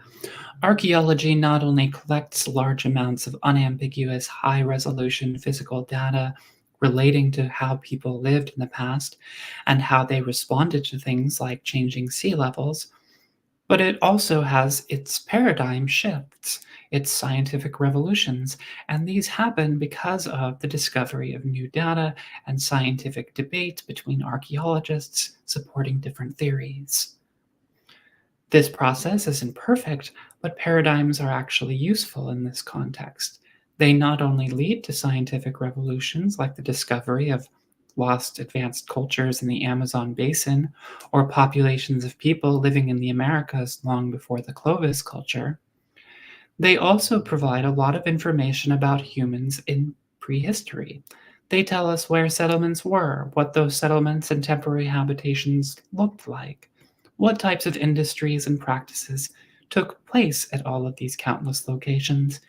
archaeology not only collects large amounts of unambiguous, high-resolution physical data relating to how people lived in the past and how they responded to things like changing sea levels, but it also has its paradigm shifts, its scientific revolutions, and these happen because of the discovery of new data and scientific debate between archaeologists supporting different theories. This process isn't perfect, but paradigms are actually useful in this context. They not only lead to scientific revolutions like the discovery of lost advanced cultures in the Amazon basin or populations of people living in the Americas long before the Clovis culture, they also provide a lot of information about humans in prehistory. They tell us where settlements were, what those settlements and temporary habitations looked like, what types of industries and practices took place at all of these countless locations,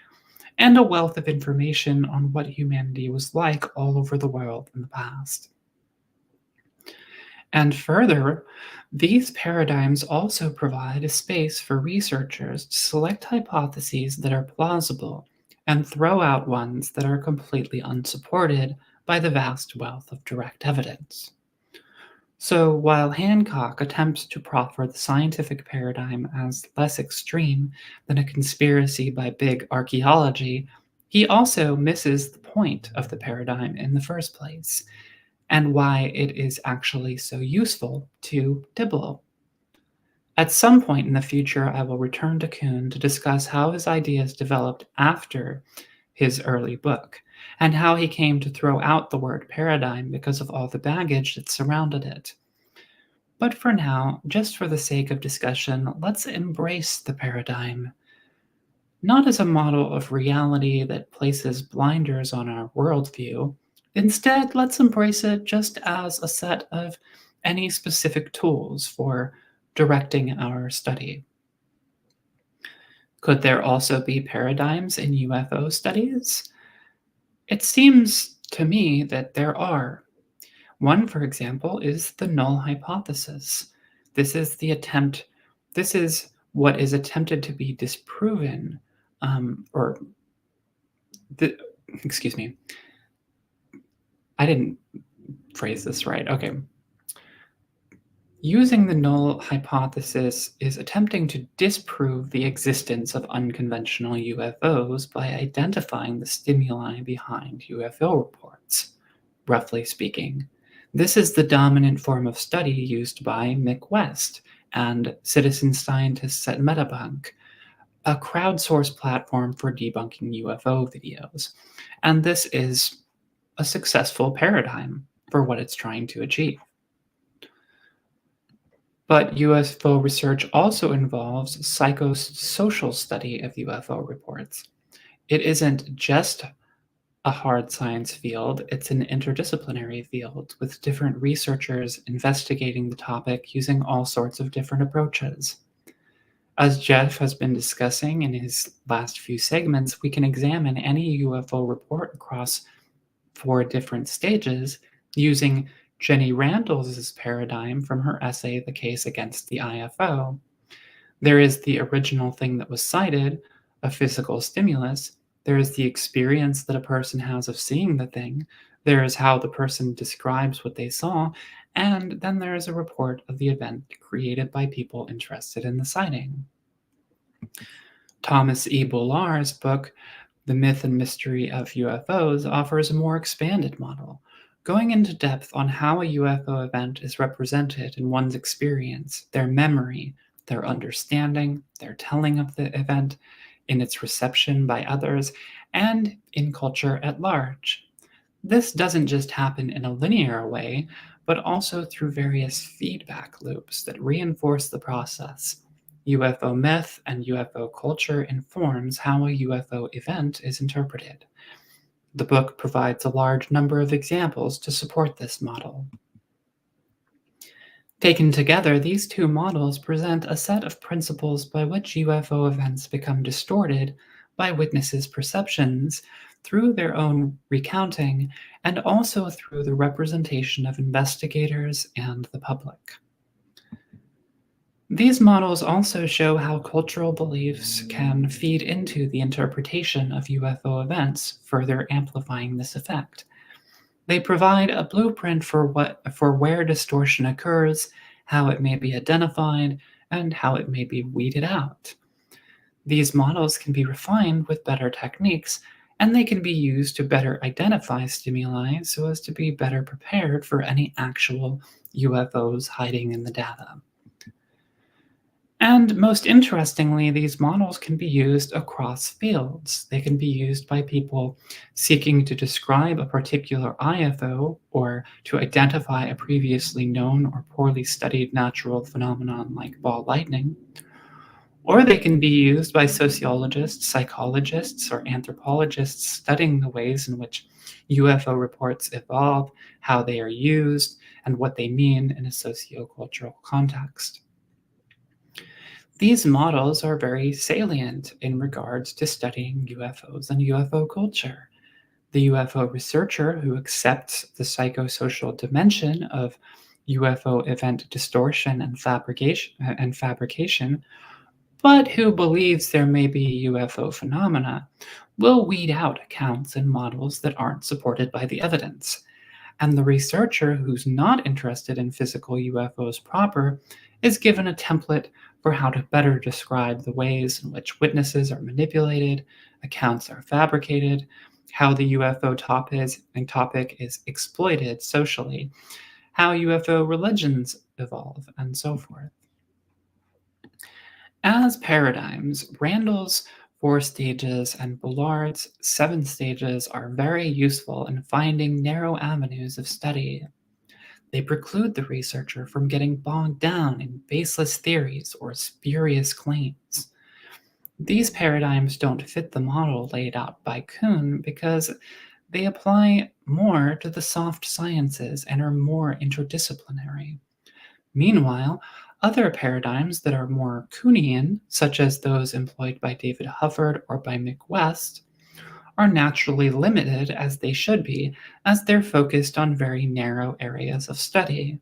and a wealth of information on what humanity was like all over the world in the past. And further, these paradigms also provide a space for researchers to select hypotheses that are plausible and throw out ones that are completely unsupported by the vast wealth of direct evidence. So, while Hancock attempts to proffer the scientific paradigm as less extreme than a conspiracy by big archaeology, he also misses the point of the paradigm in the first place, and why it is actually so useful to Dibble. At some point in the future, I will return to Kuhn to discuss how his ideas developed after his early book, and how he came to throw out the word paradigm because of all the baggage that surrounded it. But for now, just for the sake of discussion, let's embrace the paradigm, not as a model of reality that places blinders on our worldview. Instead, let's embrace it just as a set of any specific tools for directing our study. Could there also be paradigms in UFO studies? It seems to me that there are. One, for example, is the null hypothesis. This is what is attempted to be disproven, excuse me, I didn't phrase this right. Okay. Using the null hypothesis is attempting to disprove the existence of unconventional UFOs by identifying the stimuli behind UFO reports, roughly speaking. This is the dominant form of study used by Mick West and citizen scientists at Metabunk, a crowdsourced platform for debunking UFO videos. And this is a successful paradigm for what it's trying to achieve. But UFO research also involves psychosocial study of UFO reports. It isn't just a hard science field, it's an interdisciplinary field with different researchers investigating the topic using all sorts of different approaches. As Jeff has been discussing in his last few segments, we can examine any UFO report across 4 different stages using Jenny Randall's paradigm from her essay, The Case Against the IFO. There is the original thing that was cited, a physical stimulus. There is the experience that a person has of seeing the thing. There is how the person describes what they saw. And then there is a report of the event created by people interested in the sighting. Thomas E. Bullar's book, The Myth and Mystery of UFOs, offers a more expanded model, going into depth on how a UFO event is represented in one's experience, their memory, their understanding, their telling of the event, in its reception by others, and in culture at large. This doesn't just happen in a linear way, but also through various feedback loops that reinforce the process. UFO myth and UFO culture informs how a UFO event is interpreted. The book provides a large number of examples to support this model. Taken together, these two models present a set of principles by which UFO events become distorted by witnesses' perceptions through their own recounting and also through the representation of investigators and the public. These models also show how cultural beliefs can feed into the interpretation of UFO events, further amplifying this effect. They provide a blueprint for where distortion occurs, how it may be identified, and how it may be weeded out. These models can be refined with better techniques, and they can be used to better identify stimuli so as to be better prepared for any actual UFOs hiding in the data. And most interestingly, these models can be used across fields. They can be used by people seeking to describe a particular IFO or to identify a previously known or poorly studied natural phenomenon like ball lightning. Or they can be used by sociologists, psychologists, or anthropologists studying the ways in which UFO reports evolve, how they are used, and what they mean in a sociocultural context. These models are very salient in regards to studying UFOs and UFO culture. The UFO researcher who accepts the psychosocial dimension of UFO event distortion and fabrication, but who believes there may be UFO phenomena, will weed out accounts and models that aren't supported by the evidence. And the researcher who's not interested in physical UFOs proper is given a template for how to better describe the ways in which witnesses are manipulated, accounts are fabricated, how the UFO topic is exploited socially, how UFO religions evolve, and so forth. As paradigms, Randall's 4 stages and Bullard's 7 stages are very useful in finding narrow avenues of study. They preclude the researcher from getting bogged down in baseless theories or spurious claims. These paradigms don't fit the model laid out by Kuhn because they apply more to the soft sciences and are more interdisciplinary. Meanwhile, other paradigms that are more Kuhnian, such as those employed by David Hufford or by Mick West, are naturally limited as they should be, as they're focused on very narrow areas of study.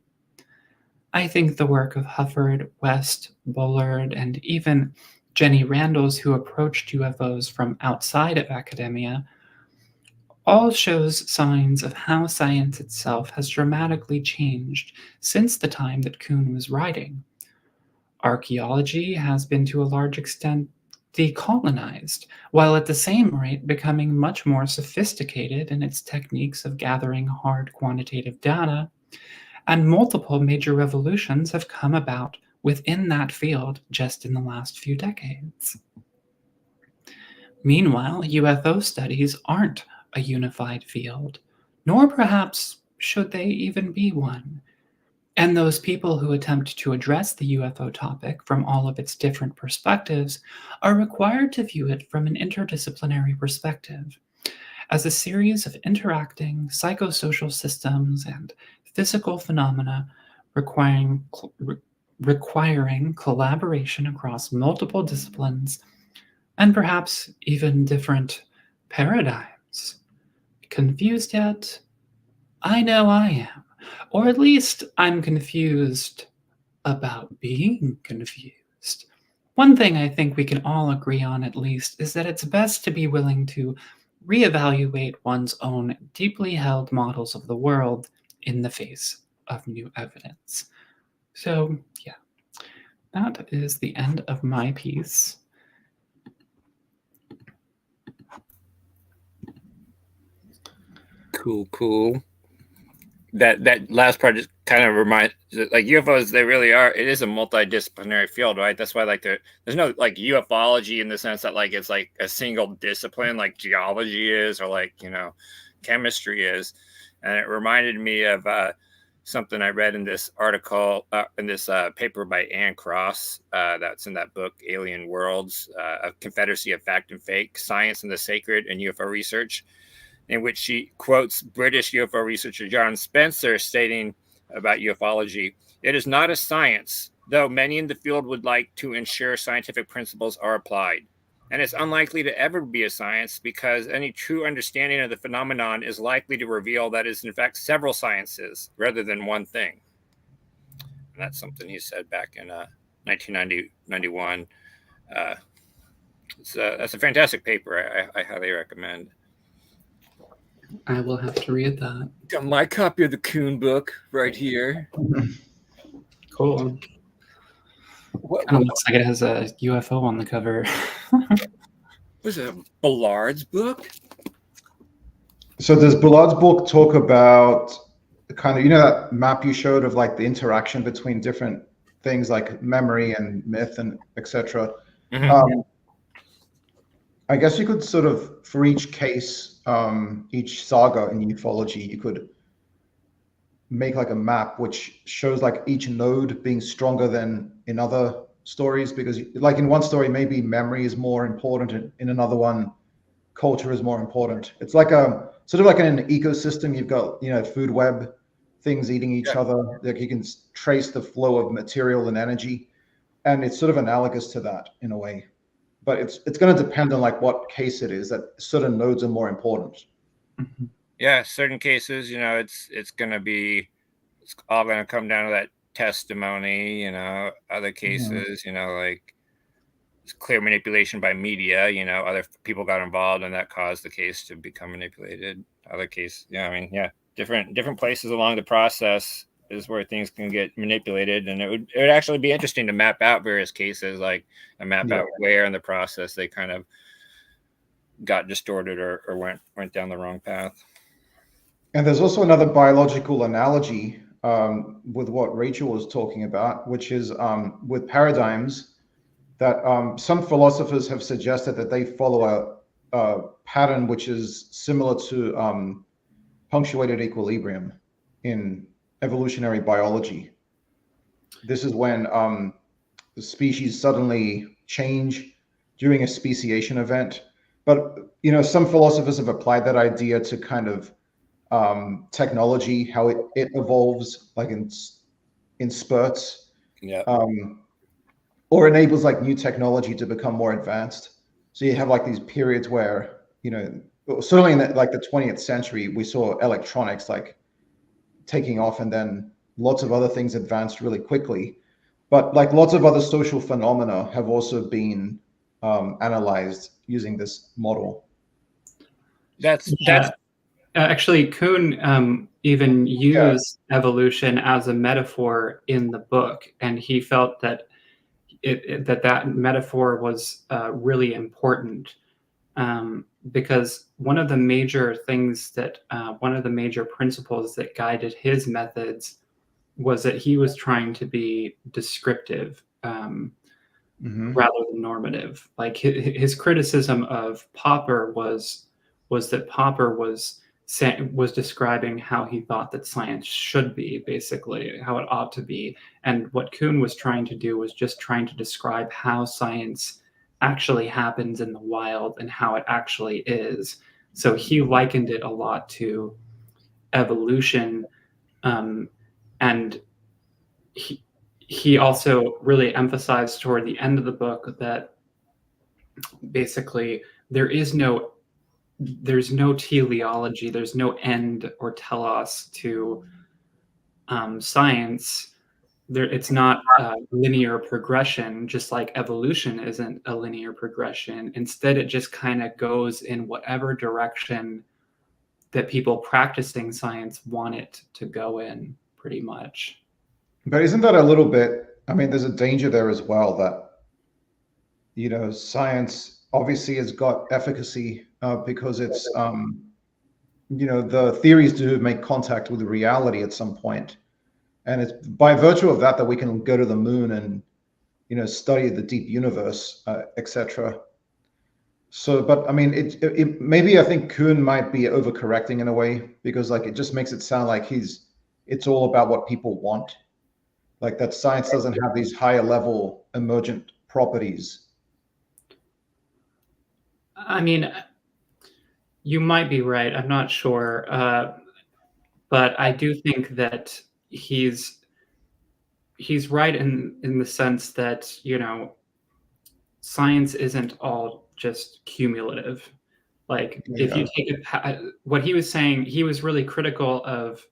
I think the work of Hufford, West, Bullard, and even Jenny Randles, who approached UFOs from outside of academia, all shows signs of how science itself has dramatically changed since the time that Kuhn was writing. Archaeology has been to a large extent decolonized, while at the same rate becoming much more sophisticated in its techniques of gathering hard quantitative data, and multiple major revolutions have come about within that field just in the last few decades. Meanwhile, UFO studies aren't a unified field, nor perhaps should they even be one. And those people who attempt to address the UFO topic from all of its different perspectives are required to view it from an interdisciplinary perspective, as a series of interacting psychosocial systems and physical phenomena requiring collaboration across multiple disciplines and perhaps even different paradigms. Confused yet? I know I am. Or at least I'm confused about being confused. One thing I think we can all agree on, at least, is that it's best to be willing to reevaluate one's own deeply held models of the world in the face of new evidence. So, yeah, that is the end of my piece. Cool. That last part just kind of reminds, like, UFOs, they really are, it is a multidisciplinary field, right? That's why, like, there's no like ufology in the sense that like it's like a single discipline like geology is, or like, chemistry is. And it reminded me of something I read in this article, in this paper by Ann Cross, that's in that book Alien Worlds, A Confederacy of Fact and Fake: Science and the Sacred in UFO Research. in which she quotes British UFO researcher John Spencer stating about ufology, "It is not a science, though many in the field would like to ensure scientific principles are applied. And it's unlikely to ever be a science because any true understanding of the phenomenon is likely to reveal that it is in fact several sciences rather than one thing." And that's something he said back in 1991. That's a fantastic paper. I highly recommend. I will have to read that. Got my copy of the Kuhn book right here. Cool. What Kind of looks like it has a UFO on the cover. was it? Ballard's book? So does Bullard's book talk about the kind of, that map you showed of like the interaction between different things like memory and myth and etc. I guess you could sort of, for each case, each saga in ufology, you could make like a map which shows like each node being stronger than in other stories, because like in one story maybe memory is more important, in another one culture is more important. It's like a sort of like in an ecosystem. You've got food web, things eating each other. Like you can trace the flow of material and energy, and it's sort of analogous to that in a way. But it's going to depend on like what case it is, that certain nodes are more important. Mm-hmm. Yeah, certain cases, it's all going to come down to that testimony. Other cases, like it's clear manipulation by media. Other people got involved and that caused the case to become manipulated. Other case, different places along the process is where things can get manipulated, and it would actually be interesting to map out various cases, like map out where in the process they kind of got distorted or went down the wrong path. And there's also another biological analogy with what Rachel was talking about, which is with paradigms, that some philosophers have suggested that they follow a pattern which is similar to punctuated equilibrium in evolutionary biology. This is when the species suddenly change during a speciation event. But some philosophers have applied that idea to kind of technology, how it evolves like in spurts, or enables like new technology to become more advanced. So you have like these periods where certainly in the 20th century we saw electronics like taking off, and then lots of other things advanced really quickly. But like lots of other social phenomena have also been analyzed using this model. That's actually, Kuhn even used evolution as a metaphor in the book, and he felt that that metaphor was really important, because one of the major principles that guided his methods was that he was trying to be descriptive rather than normative. Like his criticism of Popper was that Popper was describing how he thought that science should be, basically how it ought to be. And what Kuhn was trying to do was just trying to describe how science actually happens in the wild and how it actually is. So he likened it a lot to evolution, and he also really emphasized toward the end of the book that basically there's no teleology, there's no end or telos to science. It's not a linear progression, just like evolution isn't a linear progression. Instead, it just kind of goes in whatever direction that people practicing science want it to go in, pretty much. But isn't that a little bit, there's a danger there as well, that science obviously has got efficacy because it's the theories do make contact with the reality at some point. And it's by virtue of that we can go to the moon and study the deep universe, etc. So, but it maybe I think Kuhn might be overcorrecting in a way, because like it just makes it sound like it's all about what people want, like that science doesn't have these higher level emergent properties. You might be right. I'm not sure, but I do think that he's right in the sense that, science isn't all just cumulative. Like, if you Yeah. take what he was saying, he was really critical of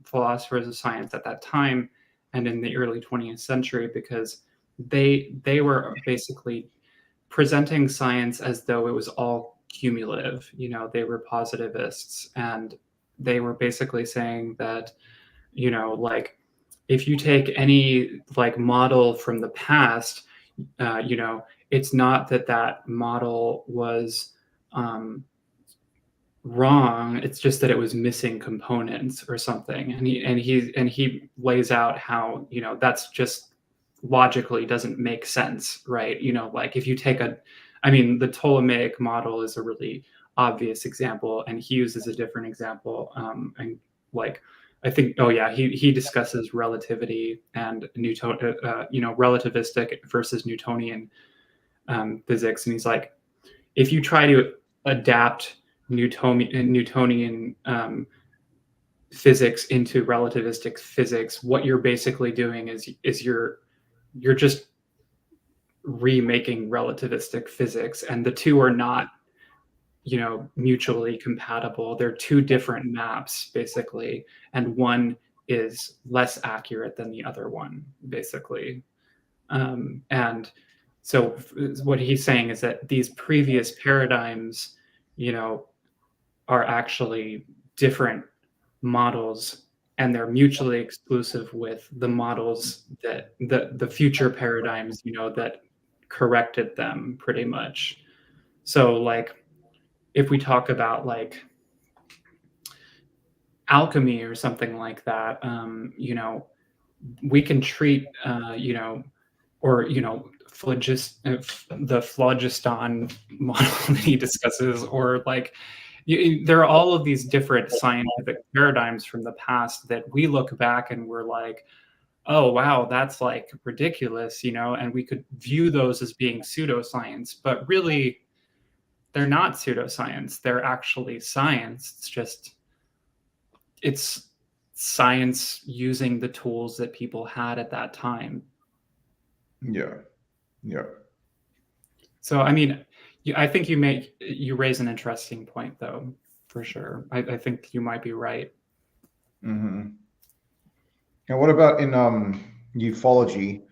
philosophers of science at that time and in the early 20th century because they were basically presenting science as though it was all cumulative. They were positivists, and they were basically saying that, like, if you take any like model from the past, it's not that that model was wrong. It's just that it was missing components or something. And he lays out how that's just logically doesn't make sense, right? Like if you take the Ptolemaic model is a really obvious example, and he uses a different example. And like I think, oh yeah, he discusses relativity and relativistic versus Newtonian physics, and he's like, if you try to adapt Newtonian physics into relativistic physics, what you're basically doing is you're just remaking relativistic physics, and the two are not mutually compatible. They're two different maps basically, and one is less accurate than the other one basically. And so what he's saying is that these previous paradigms, are actually different models, and they're mutually exclusive with the models that the future paradigms, that corrected them pretty much. So like if we talk about like alchemy or something like that, we can treat or the phlogiston model that he discusses, or like there are all of these different scientific paradigms from the past that we look back and we're like, oh wow, that's like ridiculous, and we could view those as being pseudoscience, but really they're not pseudoscience. They're actually science. It's science using the tools that people had at that time. Yeah. Yeah. So, I think you raise an interesting point, though, for sure. I think you might be right. Mm-hmm. And what about in ufology?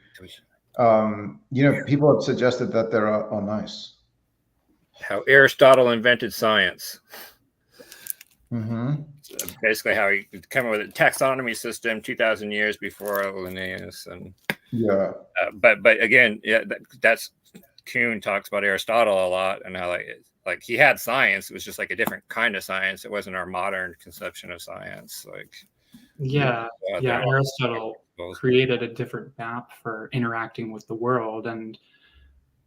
People have suggested that there are. Oh, nice. How Aristotle invented science. Mm-hmm. Basically, how he came up with a taxonomy system 2,000 years before Linnaeus, and yeah. But again, yeah, that's Kuhn talks about Aristotle a lot, and how like he had science. It was just like a different kind of science. It wasn't our modern conception of science. Like yeah, Aristotle created a different map for interacting with the world, and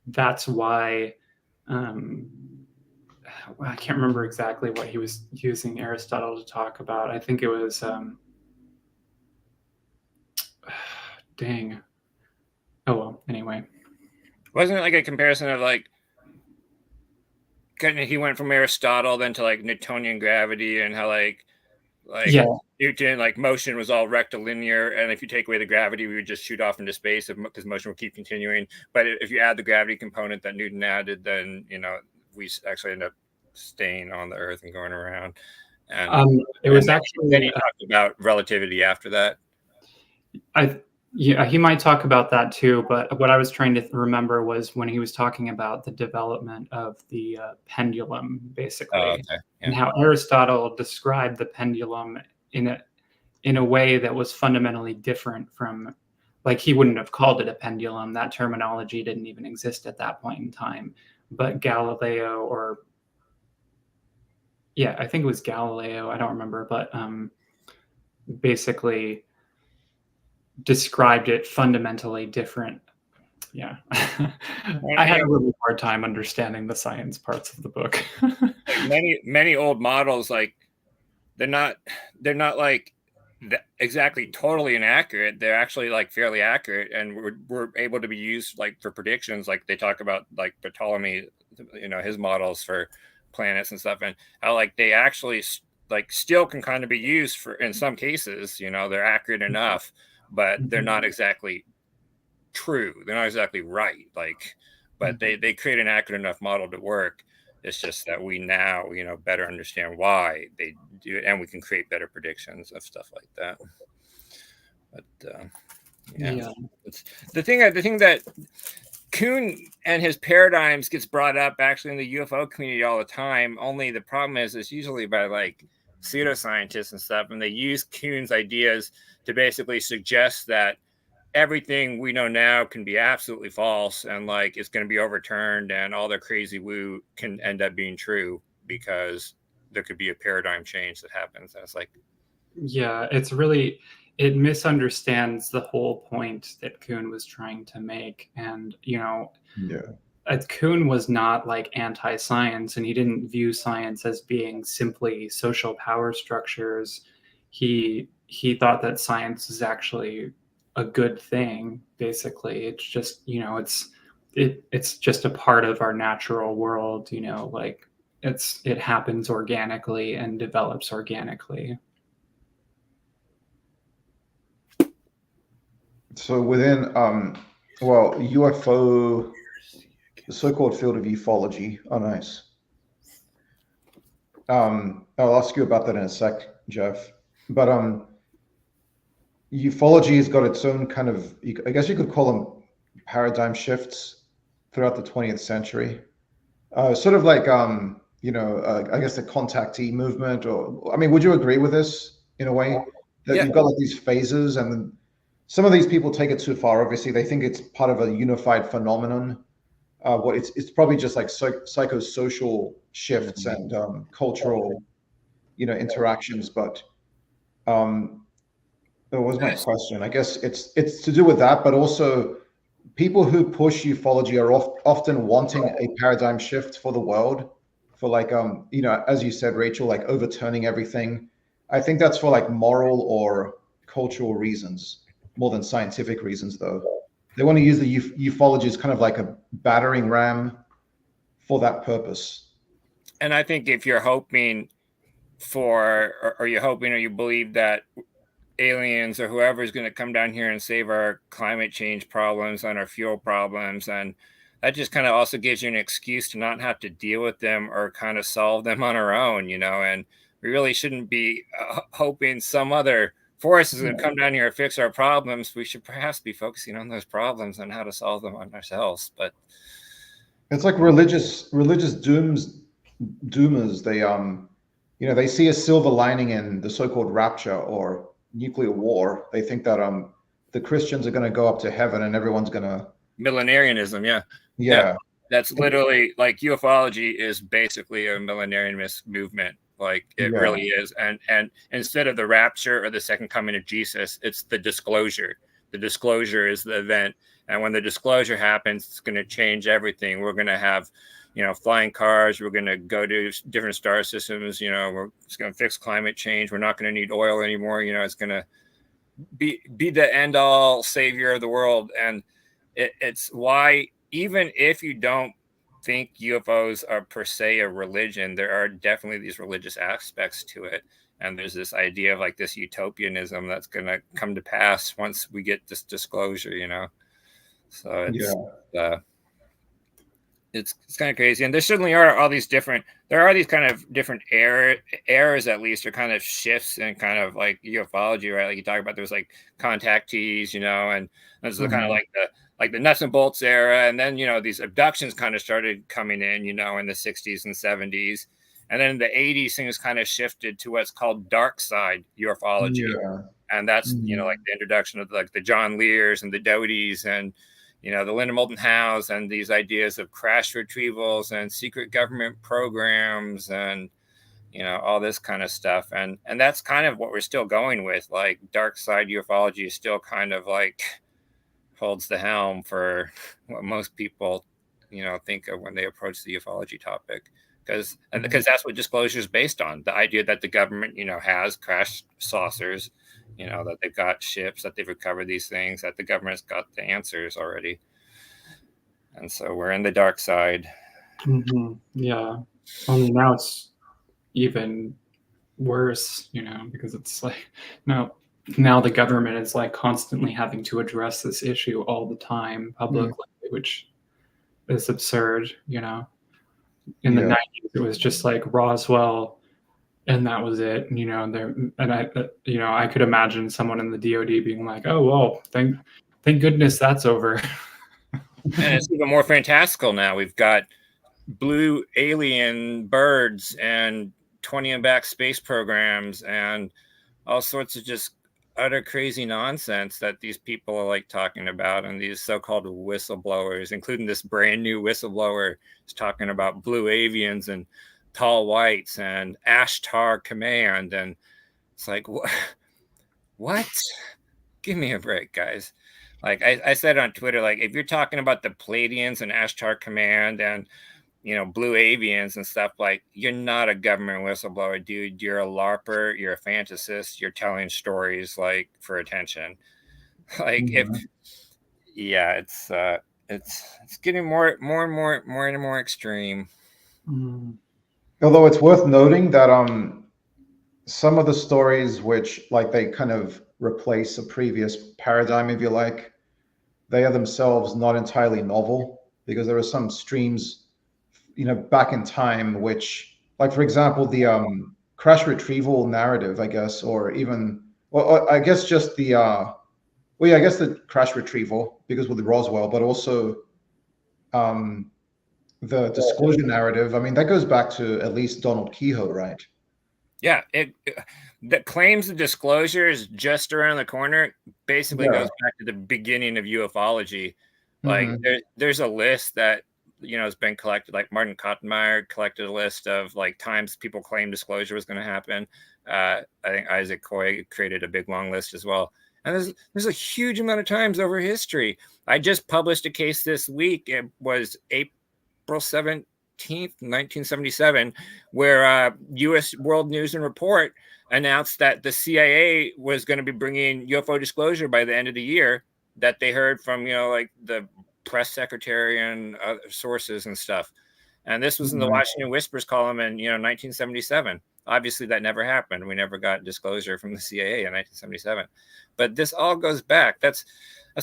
that's why. I can't remember exactly what he was using Aristotle to talk about. I think it was dang. Oh well, anyway. Wasn't it like a comparison of like he went from Aristotle then to like Newtonian gravity, and how like yeah. Newton, like motion was all rectilinear, and if you take away the gravity, we would just shoot off into space because motion would keep continuing. But if you add the gravity component that Newton added, then we actually end up staying on the Earth and going around. And it was actually then he talked about relativity after that. He might talk about that too, but what I was trying to remember was when he was talking about the development of the pendulum, basically, and how Aristotle described the pendulum in a way that was fundamentally different from, like, he wouldn't have called it a pendulum. That terminology didn't even exist at that point in time. But Galileo, I think it was Galileo, I don't remember, but basically described it fundamentally different. Yeah. I had a really hard time understanding the science parts of the book. Like many old models, like they're not like exactly totally inaccurate. They're actually like fairly accurate, and we're able to be used like for predictions. Like they talk about like Ptolemy, his models for planets and stuff, and how like they actually like still can kind of be used for in some cases. You know, they're accurate enough, but they're not exactly true. They're not exactly right. Like, but they create an accurate enough model to work. It's just that we now, you know, better understand why they do it, and we can create better predictions of stuff like that. But yeah. It's the thing that Kuhn and his paradigms gets brought up actually in the UFO community all the time. Only the problem is it's usually by like pseudoscientists and stuff, and they use Kuhn's ideas to basically suggest that everything we know now can be absolutely false, and like it's going to be overturned, and all their crazy woo can end up being true because there could be a paradigm change that happens. And it's like, yeah, it's really, it misunderstands the whole point that Kuhn was trying to make. And, you know, Kuhn was not like anti-science, and he didn't view science as being simply social power structures. He thought that science is actually a good thing. Basically, it's just, you know, it's just a part of our natural world. You know, like it happens organically and develops organically. So within UFO, the so-called field of ufology. Oh, nice. I'll ask you about that in a sec, Jeff. But ufology has got its own kind of, I guess you could call them paradigm shifts throughout the 20th century. Sort of like, I guess the contactee movement, or, I mean, would you agree with this in a way? That you've got like these phases, and then some of these people take it too far. Obviously, they think it's part of a unified phenomenon. What it's probably just like psychosocial shifts and cultural, interactions. But that was my question. I guess it's to do with that, but also people who push ufology are often wanting a paradigm shift for the world, for like as you said, Rachel, like overturning everything. I think that's for like moral or cultural reasons more than scientific reasons, though. They want to use the ufology as kind of like a battering ram for that purpose. And I think if you're hoping for, or you're hoping, or you believe that aliens or whoever is going to come down here and save our climate change problems and our fuel problems, and that just kind of also gives you an excuse to not have to deal with them or kind of solve them on our own, and we really shouldn't be hoping some other force is going to come down here and fix our problems. We should perhaps be focusing on those problems and how to solve them on ourselves. But it's like religious doomers. They see a silver lining in the so-called rapture or nuclear war. They think that the Christians are going to go up to heaven and everyone's going to millenarianism. Yeah. That's literally like ufology is basically a millenarianist movement. Like it really is. And instead of the rapture or the second coming of Jesus, it's the disclosure. The disclosure is the event. And when the disclosure happens, it's going to change everything. We're going to have, flying cars. We're going to go to different star systems. It's going to fix climate change. We're not going to need oil anymore. It's going to be the end all savior of the world. And it's why, even if you don't think UFOs are per se a religion, there are definitely these religious aspects to it. And there's this idea of like this utopianism that's going to come to pass once we get this disclosure, So it's kind of crazy. And there certainly are all these different, kind of different errors at least, or kind of shifts in kind of like ufology, right? Like you talk about, there's like contactees, and this is kind of like the nuts and bolts era. And then, these abductions kind of started coming in, in the 60s and 70s. And then in the 80s, things kind of shifted to what's called dark side ufology. And that's, like the introduction of like the John Lears and the Doties and, the Linda Moulton Howes, and these ideas of crash retrievals and secret government programs and, all this kind of stuff. And that's kind of what we're still going with. Like dark side ufology is still kind of like holds the helm for what most people, think of when they approach the ufology topic. Because that's what disclosure is based on. The idea that the government, has crashed saucers, that they've got ships, that they've recovered these things, that the government's got the answers already. And so we're in the dark side. Yeah. Only now it's even worse, because it's like now the government is like constantly having to address this issue all the time publicly, which is absurd. In the 90s, it was just like Roswell, and that was it. I could imagine someone in the DoD being like, "Oh well, thank goodness that's over." And it's even more fantastical now. We've got blue alien birds and 20 and back space programs and all sorts of just utter crazy nonsense that these people are like talking about, and these so-called whistleblowers, including this brand new whistleblower, is talking about blue avians and tall whites and Ashtar Command, and it's like, what? Give me a break, guys. Like I said on Twitter, like if you're talking about the Palladians and Ashtar Command and blue avians and stuff, like you're not a government whistleblower, dude. You're a LARPer, you're a fantasist, you're telling stories like for attention. Like it's getting more and more extreme. Although it's worth noting that some of the stories which like they kind of replace a previous paradigm, if you like, they are themselves not entirely novel, because there are some streams back in time which, like for example, the crash retrieval narrative, I guess, or even, well, I guess just the well, yeah, I guess the crash retrieval, because with the Roswell, but also the disclosure narrative. I mean, that goes back to at least Donald Kehoe, right? Yeah, the claims of disclosure is just around the corner. Basically, goes back to the beginning of ufology. Like there's a list that has been collected. Like Martin Kottenmeier collected a list of like times people claimed disclosure was going to happen. I think Isaac Coy created a big long list as well. And there's a huge amount of times over history. I just published a case this week. It was April 7th. 1977, where U.S. World News and Report announced that the CIA was going to be bringing UFO disclosure by the end of the year, that they heard from, like the press secretary and other sources and stuff. And this was in the Washington Whispers column in, 1977. Obviously, that never happened. We never got disclosure from the CIA in 1977. But this all goes back. That's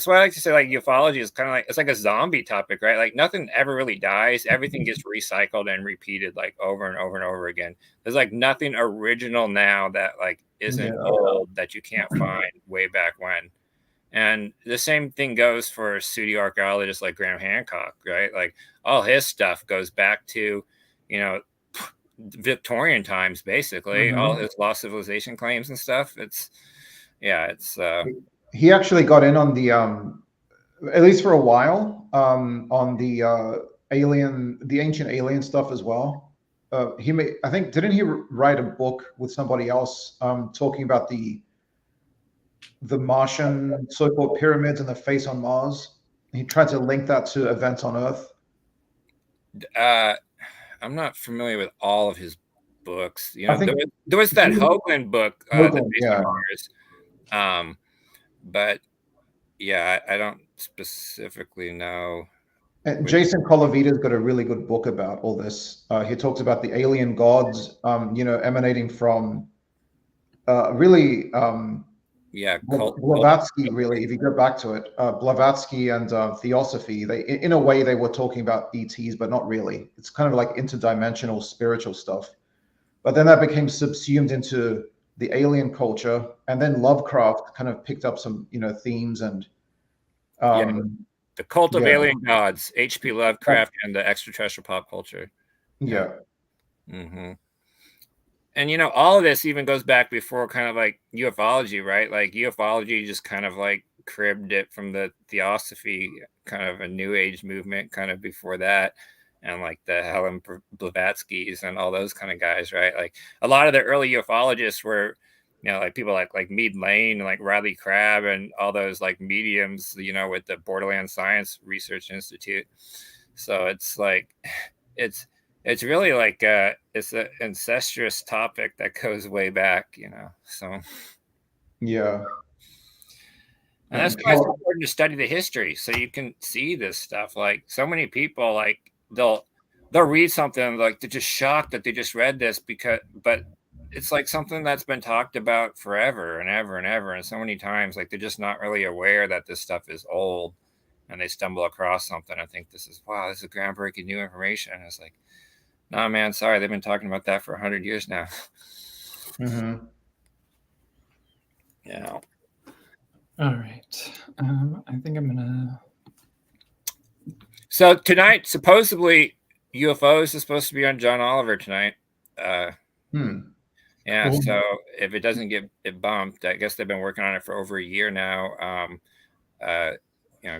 why I like to say, like, ufology is kind of like, it's like a zombie topic, right? Like nothing ever really dies. Everything gets recycled and repeated like over and over and over again. There's like nothing original now that like isn't old, that you can't find way back when. And the same thing goes for pseudo archaeologists like Graham Hancock, right? Like all his stuff goes back to, Victorian times, basically. All his lost civilization claims and stuff. He actually got in on the at least for a while, on the ancient alien stuff as well. Didn't he write a book with somebody else talking about the Martian so-called pyramids and the face on Mars? He tried to link that to events on Earth. I'm not familiar with all of his books. There was that Hoagland book, The Face on Mars. But yeah, I don't specifically know. And Jason Colavita's got a really good book about all this. He talks about the alien gods, emanating from really Blavatsky. Really, if you go back to it, Blavatsky and Theosophy, in a way they were talking about ETs, but not really. It's kind of like interdimensional spiritual stuff. But then that became subsumed into the alien culture, and then Lovecraft kind of picked up some themes and the cult of alien gods, H.P. Lovecraft, and the extraterrestrial pop culture. And all of this even goes back before kind of like ufology, right? Like ufology just kind of like cribbed it from the Theosophy, kind of a new age movement kind of before that, and like the Helen Blavatskys and all those kind of guys, right? Like a lot of the early ufologists were like people like Meade Lane and like Riley Crabb and all those like mediums, with the Borderland Science Research Institute. So it's like, it's really like it's an incestuous topic that goes way back, so. Yeah. And that's why it's important to study the history, so you can see this stuff. Like so many people, like they'll they'll read something like they're just shocked that they just read this but it's like something that's been talked about forever and ever and ever and so many times. Like they're just not really aware that this stuff is old, and they stumble across something. I think this is groundbreaking new information. And it's like, nah, man, sorry, they've been talking about that for 100 years now. Mm-hmm. Yeah. All right. I think I'm gonna. So tonight, supposedly, UFOs is supposed to be on John Oliver tonight. Yeah. Cool. So if it doesn't get it bumped, I guess they've been working on it for over a year now.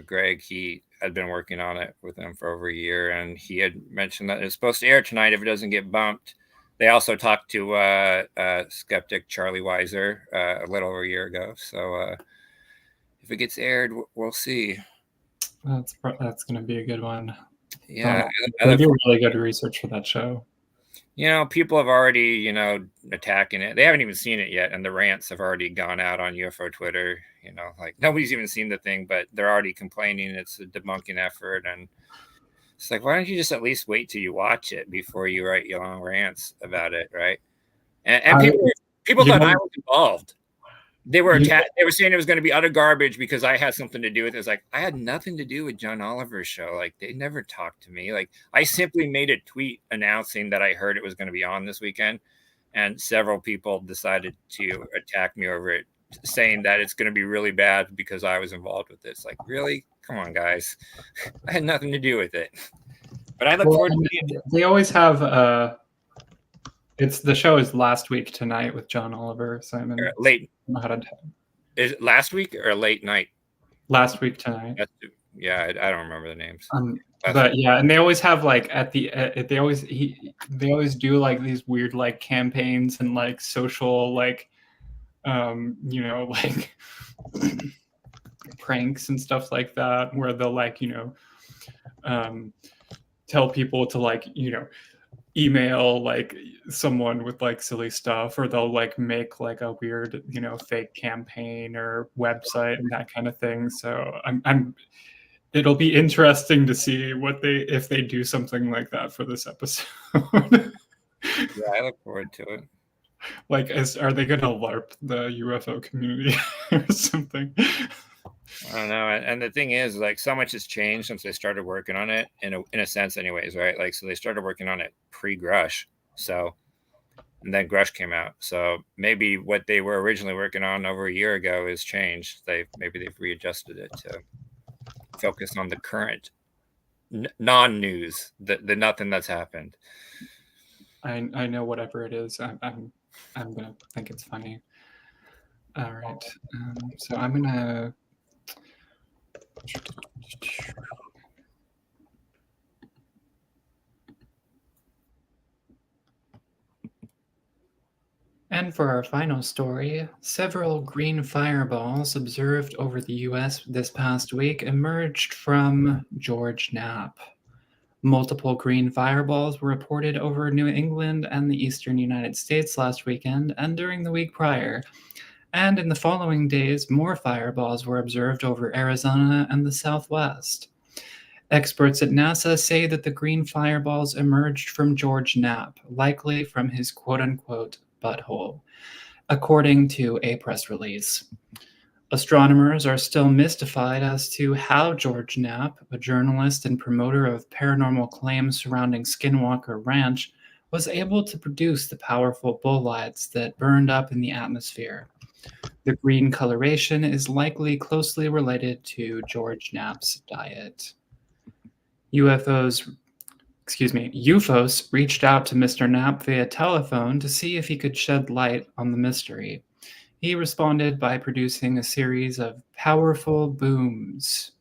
Greg, he had been working on it with them for over a year, and he had mentioned that it's supposed to air tonight if it doesn't get bumped. They also talked to skeptic Charlie Weiser a little over a year ago. So if it gets aired, we'll see. That's going to be a good one. Yeah, they do really good research for that show. People have already, attacking it. They haven't even seen it yet, and the rants have already gone out on UFO Twitter. Like nobody's even seen the thing, but they're already complaining it's a debunking effort. And it's like, why don't you just at least wait till you watch it before you write your long rants about it, right? And people thought I was involved. They were attacked. They were saying it was going to be utter garbage because I had something to do with it. It's like, I had nothing to do with John Oliver's show. Like, they never talked to me. Like, I simply made a tweet announcing that I heard it was going to be on this weekend. And several people decided to attack me over it, saying that it's going to be really bad because I was involved with this. Like, really? Come on, guys. I had nothing to do with it. But I look forward to it. They always have the show is last week tonight with John Oliver, Simon. Late. Is it last week or late night? Last week tonight. Yeah, I don't remember the names. But yeah, and they always have like they always do like these weird like campaigns and like social like like pranks and stuff like that, where they'll like tell people to like email like someone with like silly stuff, or they'll like make like a weird fake campaign or website and that kind of thing. So it'll be interesting to see if they do something like that for this episode. Yeah, I look forward to it. Like, are they going to LARP the UFO community or something? I don't know. And the thing is, like, so much has changed since they started working on it, in a sense anyways, right? Like, so they started working on it pre-Grush. So, and then Grush came out. So maybe what they were originally working on over a year ago has changed. Maybe they've readjusted it to focus on the current non-news, the nothing that's happened. I know whatever it is, I'm gonna think it's funny. All right, so I'm gonna. And for our final story, several green fireballs observed over the U.S. this past week emerged from George Knapp. Multiple green fireballs were reported over New England and the eastern United States last weekend and during the week prior. And in the following days, more fireballs were observed over Arizona and the Southwest. Experts at NASA say that the green fireballs emerged from George Knapp, likely from his quote-unquote butthole, according to a press release. Astronomers are still mystified as to how George Knapp, a journalist and promoter of paranormal claims surrounding Skinwalker Ranch, was able to produce the powerful bolides that burned up in the atmosphere. The green coloration is likely closely related to George Knapp's diet. Ufos reached out to Mr. Knapp via telephone to see if he could shed light on the mystery. He responded by producing a series of powerful booms.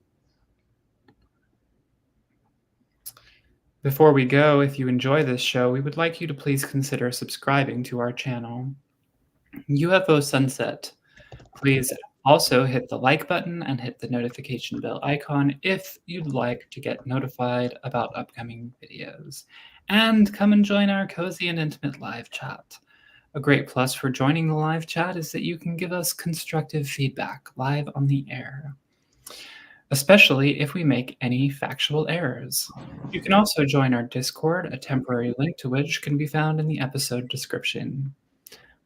Before we go, if you enjoy this show, we would like you to please consider subscribing to our channel, Ufo Sunset. Please also hit the like button and hit the notification bell icon if you'd like to get notified about upcoming videos. And come and join our cozy and intimate live chat. A great plus for joining the live chat is that you can give us constructive feedback live on the air. especially if we make any factual errors. You can also join our Discord, a temporary link to which can be found in the episode description.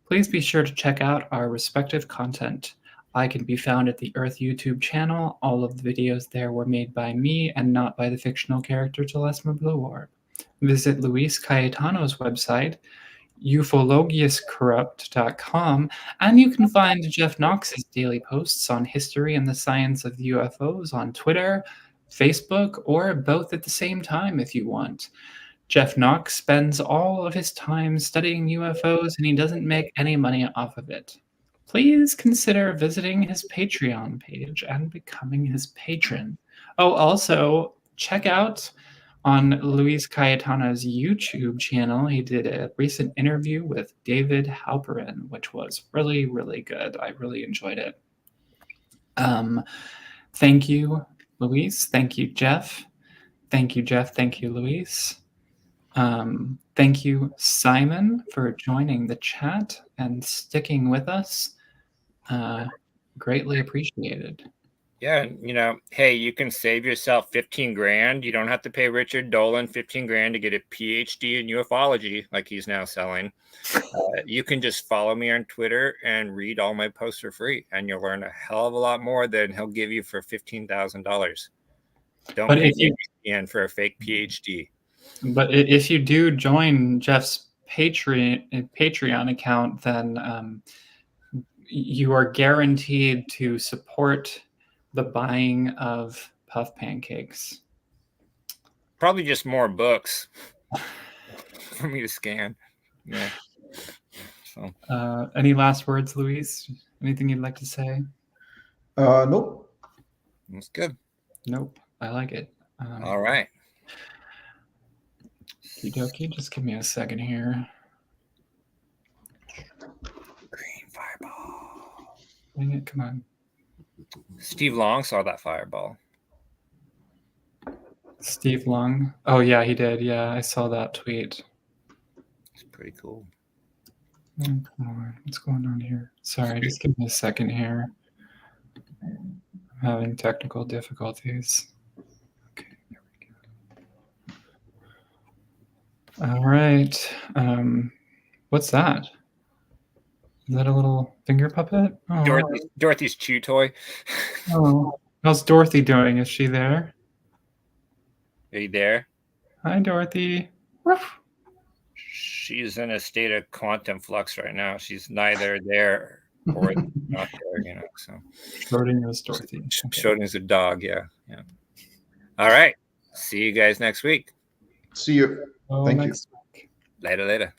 Please be sure to check out our respective content. I can be found at the Earth YouTube channel. All of the videos there were made by me and not by the fictional character Telesma Blue Orb. Visit Luis Cayetano's website, ufologiuscorrupt.com, and you can find Jeff Knox's daily posts on history and the science of UFOs on Twitter, Facebook, or both at the same time if you want. Jeff Knox spends all of his time studying UFOs and he doesn't make any money off of it. Please consider visiting his Patreon page and becoming his patron. Oh, also, check out on Luis Cayetano's YouTube channel, he did a recent interview with David Halperin, which was really, really good. I really enjoyed it. Thank you, Luis. Thank you, Jeff. Thank you, Jeff. Thank you, Luis. Thank you, Simon, for joining the chat and sticking with us. Greatly appreciated. Yeah, hey, you can save yourself 15 grand. You don't have to pay Richard Dolan 15 grand to get a PhD in ufology like he's now selling. You can just follow me on Twitter and read all my posts for free, and you'll learn a hell of a lot more than he'll give you for $15,000. Don't pay ESPN for a fake PhD. But if you do join Jeff's Patreon account, then you are guaranteed to support the buying of puff pancakes. Probably just more books for me to scan. Yeah. So. Any last words, Luis? Anything you'd like to say? Nope. That's good. Nope. I like it. All right. Okie dokie. Just give me a second here. Green fireball. Dang it. Come on. Steve Long saw that fireball. Steve Long? Oh, yeah, he did. Yeah, I saw that tweet. It's pretty cool. Oh, come on. What's going on here? Sorry, just give me a second here. I'm having technical difficulties. Okay, there we go. All right. What's that? Is that a little finger puppet? Oh. Dorothy's chew toy. Oh, how's Dorothy doing? Is she there? Are you there? Hi, Dorothy. Woof. She's in a state of quantum flux right now. She's neither there or not there, So Schrodinger's Dorothy. Okay. Schrodinger's a dog, yeah. All right. See you guys next week. See you. Oh, Thank you. Later.